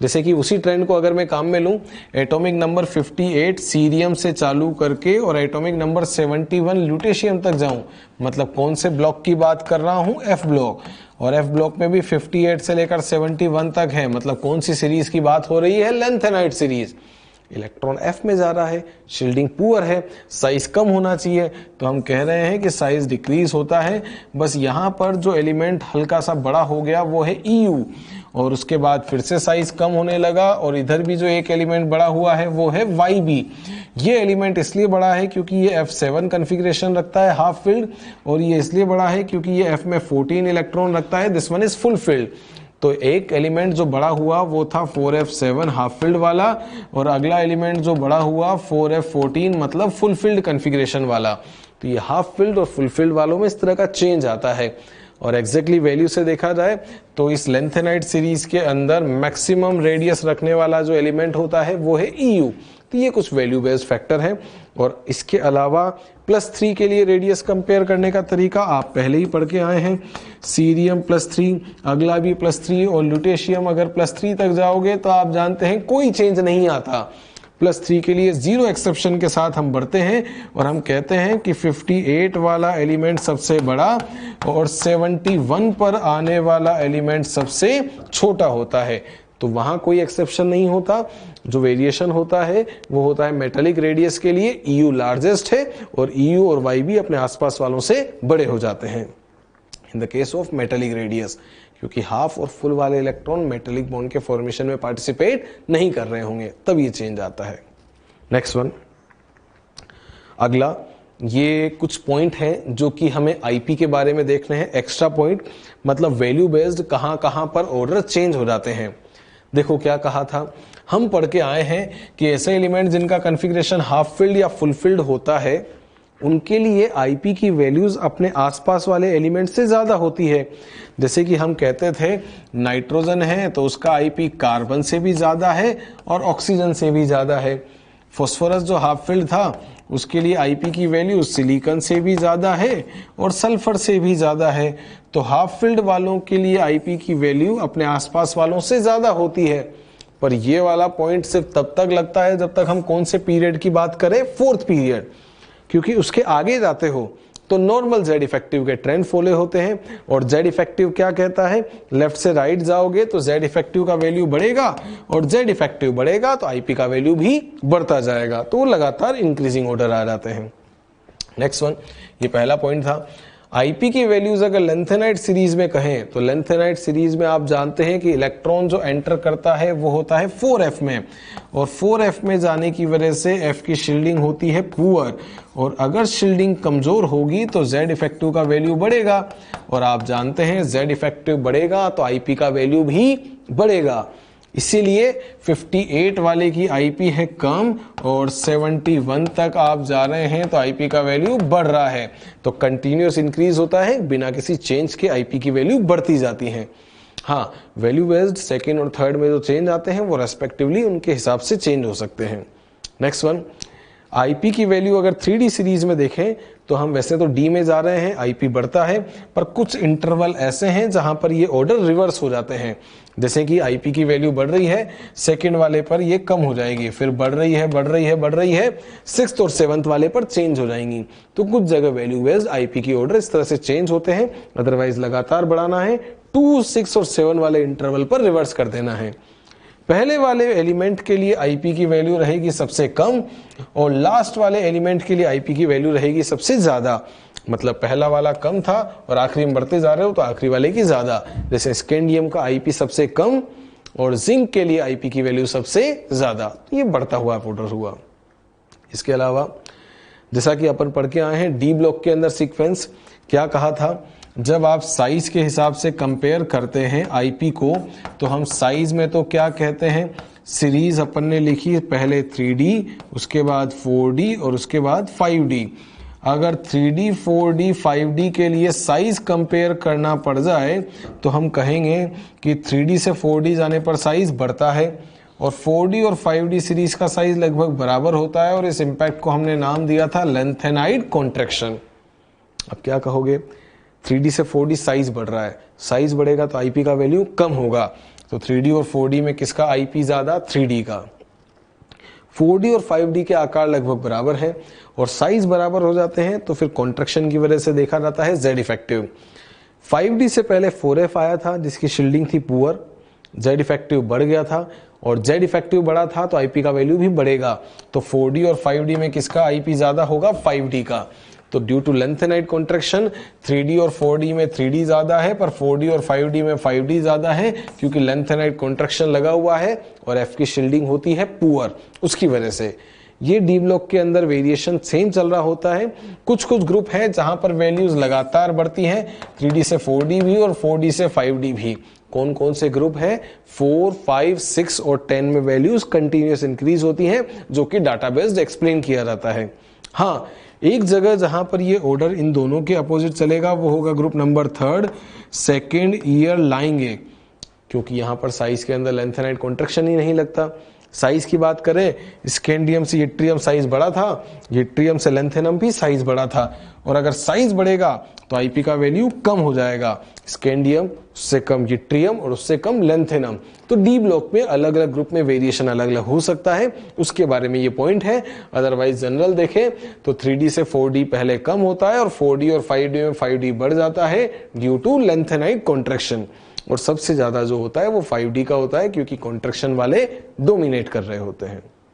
जैसे कि उसी ट्रेंड को अगर मैं काम में लूं, एटॉमिक नंबर 58 सीरियम से चालू करके और एटॉमिक नंबर 71 ल्यूटेशियम तक जाऊं, मतलब कौन से ब्लॉक की बात कर रहा हूं? F block. और एफ ब्लॉक में भी 58 से लेकर 71 तक है, मतलब कौन सी सीरीज की बात हो रही है? Lanthanide series. इलेक्ट्रॉन एफ में जा रहा है, शील्डिंग पुअर है, साइज कम होना चाहिए, तो हम कह रहे हैं कि साइज डिक्रीज होता है। बस यहां पर जो एलिमेंट हल्का सा बड़ा हो गया वो है EU, और उसके बाद फिर से साइज कम होने लगा, और इधर भी जो एक एलिमेंट बड़ा हुआ है वो है YB। ये एलिमेंट इसलिए बड़ा है क्योंकि ये F7 कॉन्फ़िगरेशन रखता है हाफ फील्ड, और ये इसलिए बड़ा है क्योंकि ये F में 14 इलेक्ट्रॉन रखता है, this one is full field. तो एक एलिमेंट जो बड़ा हुआ वो था 4f7 हाफ फील्ड वाला, और अगला एलिमेंट जो बड़ा हुआ 4f14 मतलब फुल फील्ड कॉन्फ़िगरेशन वाला। तो ये हाफ फील्ड और फुल फील्ड वालों में इस तरह का चेंज आता है। और एग्जैक्टली वैल्यू से देखा जाए तो इस लेंथेनाइट सीरीज के अंदर मैक्सिमम रेडियस रखने वाला जो एलिमेंट होता है वो है EU। तो ये कुछ वैल्यू बेस्ड फैक्टर है। और इसके अलावा +3 के लिए रेडियस कंपेयर करने का तरीका आप पहले ही पढ़ के आए हैं। सीरियम +3, अगला भी +3, और ल्यूटेशियम अगर +3 तक जाओगे तो आप जानते हैं कोई चेंज नहीं आता। +3 के लिए 0 एक्सेप्शन के साथ हम बढ़ते हैं और हम कहते हैं कि 58 वाला एलिमेंट सबसे बड़ा और 71 पर आने वाला एलिमेंट सबसे छोटा होता है। तो वहां कोई एक्सेप्शन नहीं होता। जो वेरिएशन होता है वो होता है मेटेलिक रेडियस के लिए EU लार्जेस्ट है और EU और YB अपने आसपास वालों से बड़े हो जाते हैं in the case of metallic radius, क्योंकि हाफ और फुल वाले इलेक्ट्रॉन मेटेलिक बॉन्ड के फॉर्मेशन में पार्टिसिपेट नहीं कर रहे होंगे, तब ये चेंज आता है। नेक्स्ट वन, अगला, ये कुछ पॉइंट हैं जो कि हमें IP के बारे में देखने हैं, एक्स्ट्रा पॉइंट, मतलब वैल्यू बेस्ड कहां कहां पर ऑर्डर चेंज हो जाते हैं। देखो क्या कहा था, हम पढ़ के आए हैं कि ऐसे एलिमेंट जिनका कॉन्फ़िगरेशन हाफ फील्ड या फुल फील्ड होता है उनके लिए IP की वैल्यूज अपने आसपास वाले एलिमेंट से ज्यादा होती है। जैसे कि हम कहते थे नाइट्रोजन है तो उसका IP कार्बन से भी ज्यादा है और ऑक्सीजन से भी ज्यादा है। फॉस्फोरस जो हाफ फील्ड था उसके लिए IP की वैल्यू सिलिकॉन से भी ज्यादा है और सल्फर से भी ज्यादा है। तो हाफ फील्ड वालों के लिए IP की वैल्यू अपने आसपास वालों से ज्यादा होती है। पर ये वाला पॉइंट सिर्फ तब तक लगता है जब तक हम कौन से पीरियड की बात करें, 4th पीरियड, क्योंकि उसके आगे जाते हो तो नॉर्मल Z इफेक्टिव के ट्रेंड फॉलो होते हैं। और Z इफेक्टिव क्या कहता है, लेफ्ट से राइट जाओगे तो Z इफेक्टिव का वैल्यू बढ़ेगा और Z इफेक्टिव बढ़ेगा तो IP का वैल्यू भी बढ़ता जाएगा, तो लगातार इंक्रीजिंग ऑर्डर आ जाते हैं। नेक्स्ट वन, ये पहला पॉइंट था। IP की वैल्यूज अगर लेंथेनाइट सीरीज में कहें तो लेंथेनाइट सीरीज में आप जानते हैं कि इलेक्ट्रॉन जो एंटर करता है वो होता है 4f में, और 4f में जाने की वजह से f की शील्डिंग होती है पुअर, और अगर शील्डिंग कमजोर होगी तो Z इफेक्टिव का वैल्यू बढ़ेगा, और आप जानते हैं Z इफेक्टिव बढ़ेगा तो IP का वैल्यू भी बढ़ेगा। इसीलिए 58 वाले की IP है कम और 71 तक आप जा रहे हैं तो IP का वैल्यू बढ़ रहा है। तो कंटिन्यूअस इंक्रीज होता है, बिना किसी चेंज के IP की वैल्यू बढ़ती जाती है। हाँ, वैल्यू बेस्ड सेकेंड और थर्ड में जो चेंज आते हैं वो रेस्पेक्टिवली उनके हिसाब से चेंज हो सकते हैं। नेक्स्ट वन, IP की वैल्यू अगर 3D सीरीज में देखें तो हम वैसे तो D में जा रहे हैं, IP बढ़ता है, पर कुछ इंटरवल ऐसे हैं जहां पर ये ऑर्डर रिवर्स हो जाते हैं। जैसे कि IP की वैल्यू बढ़ रही है, सेकंड वाले पर ये कम हो जाएगी, फिर बढ़ रही है बढ़ रही है बढ़ रही है, 6th और 7th वाले पर चेंज हो जाएंगी। तो कुछ जगह वैल्यू बेस्ड IP की ऑर्डर इस तरह से चेंज होते हैं। अदरवाइज लगातार बढ़ाना है, 2, 6 और 7 वाले इंटरवल पर रिवर्स कर देना है। पहले वाले एलिमेंट के लिए IP की वैल्यू रहेगी सबसे कम और लास्ट वाले एलिमेंट के लिए IP की वैल्यू रहेगी सबसे ज्यादा। मतलब पहला वाला कम था और आखिरी में बढ़ते जा रहे हो तो आखिरी वाले की ज्यादा। जैसे स्कैंडियम का IP सबसे कम और जिंक के लिए IP की वैल्यू सबसे ज्यादा। ये बढ़ता हुआ ऑर्डर हुआ। इसके अलावा जैसा कि अपन पढ़ के आए हैं डी ब्लॉक के अंदर सीक्वेंस क्या कहा था, जब आप साइज के हिसाब से कंपेयर करते हैं आईपी को, तो हम साइज में तो क्या कहते हैं, सीरीज अपन ने लिखी पहले 3D, उसके बाद 4D और उसके बाद 5D। अगर 3D 4D 5D के लिए साइज कंपेयर करना पड़ जाए तो हम कहेंगे कि 3D से 4D जाने पर साइज बढ़ता है और 4D और 5D सीरीज का साइज लगभग बराबर होता है, और इस इंपैक्ट को हमने नाम दिया था लेंथेनाइड कॉन्ट्रैक्शन। अब क्या कहोगे, 3D से 4D साइज बढ़ रहा है, साइज बढ़ेगा तो आईपी का वैल्यू कम होगा, तो 3D और 4D में किसका आईपी ज्यादा, 3D का। 4D और 5D के आकार लगभग बराबर हैं और साइज बराबर हो जाते हैं, तो फिर कॉन्ट्रैक्शन की वजह से देखा जाता है Z इफेक्टिव। 5D से पहले 4F आया था जिसकी शील्डिंग थी पुअर, Z इफेक्टिव बढ़ गया था और Z इफेक्टिव बढ़ा था तो आईपी का वैल्यू भी बढ़ेगा, तो 4D और 5D में किसका आईपी ज्यादा होगा, 5D का। तो due to lanthanide contraction 3D और 4D में 3D ज्यादा है, पर 4D और 5D में 5D ज्यादा है, क्योंकि लेंथेनाइड कॉन्ट्रैक्शन लगा हुआ है और F की शील्डिंग होती है पुअर, उसकी वजह से ये डी ब्लॉक के अंदर वेरिएशन सेम चल रहा होता है। कुछ कुछ ग्रुप है जहां पर वैल्यूज लगातार बढ़ती हैं, 3D से 4D भी और 4D से 5D भी। कौन कौन से ग्रुप है, 4, 5, 6 और 10 में वैल्यूज कंटिन्यूअस इंक्रीज होती हैं, जो कि डाटाबेस्ड एक्सप्लेन किया जाता है। हाँ, एक जगह जहां पर ये ऑर्डर इन दोनों के अपोजिट चलेगा वो होगा ग्रुप नंबर 3, सेकेंड ईयर लाएंगे, क्योंकि यहां पर साइज के अंदर लेंथेनाइड कॉन्ट्रैक्शन ही नहीं लगता। साइज की बात करें, स्कैंडियम से यट्रियम साइज बड़ा था, यट्रियम से लेंथेनम भी साइज बड़ा था, और अगर साइज बढ़ेगा तो आईपी का वैल्यू कम हो जाएगा, स्कैंडियम उससे कम यट्रियम और उससे कम लेंथेनम। तो डी ब्लॉक में अलग अलग ग्रुप में वेरिएशन अलग अलग हो सकता है, उसके बारे में ये पॉइंट है। अदरवाइज जनरल देखें तो 3D से 4D पहले कम होता है और 4D और 5D में 5D बढ़ जाता है ड्यू टू लेंथेनाइड कॉन्ट्रैक्शन, और सबसे ज्यादा जो होता है वो 5D का होता है, क्योंकि कॉन्ट्रैक्शन वाले डोमिनेट कर रहे होते हैं।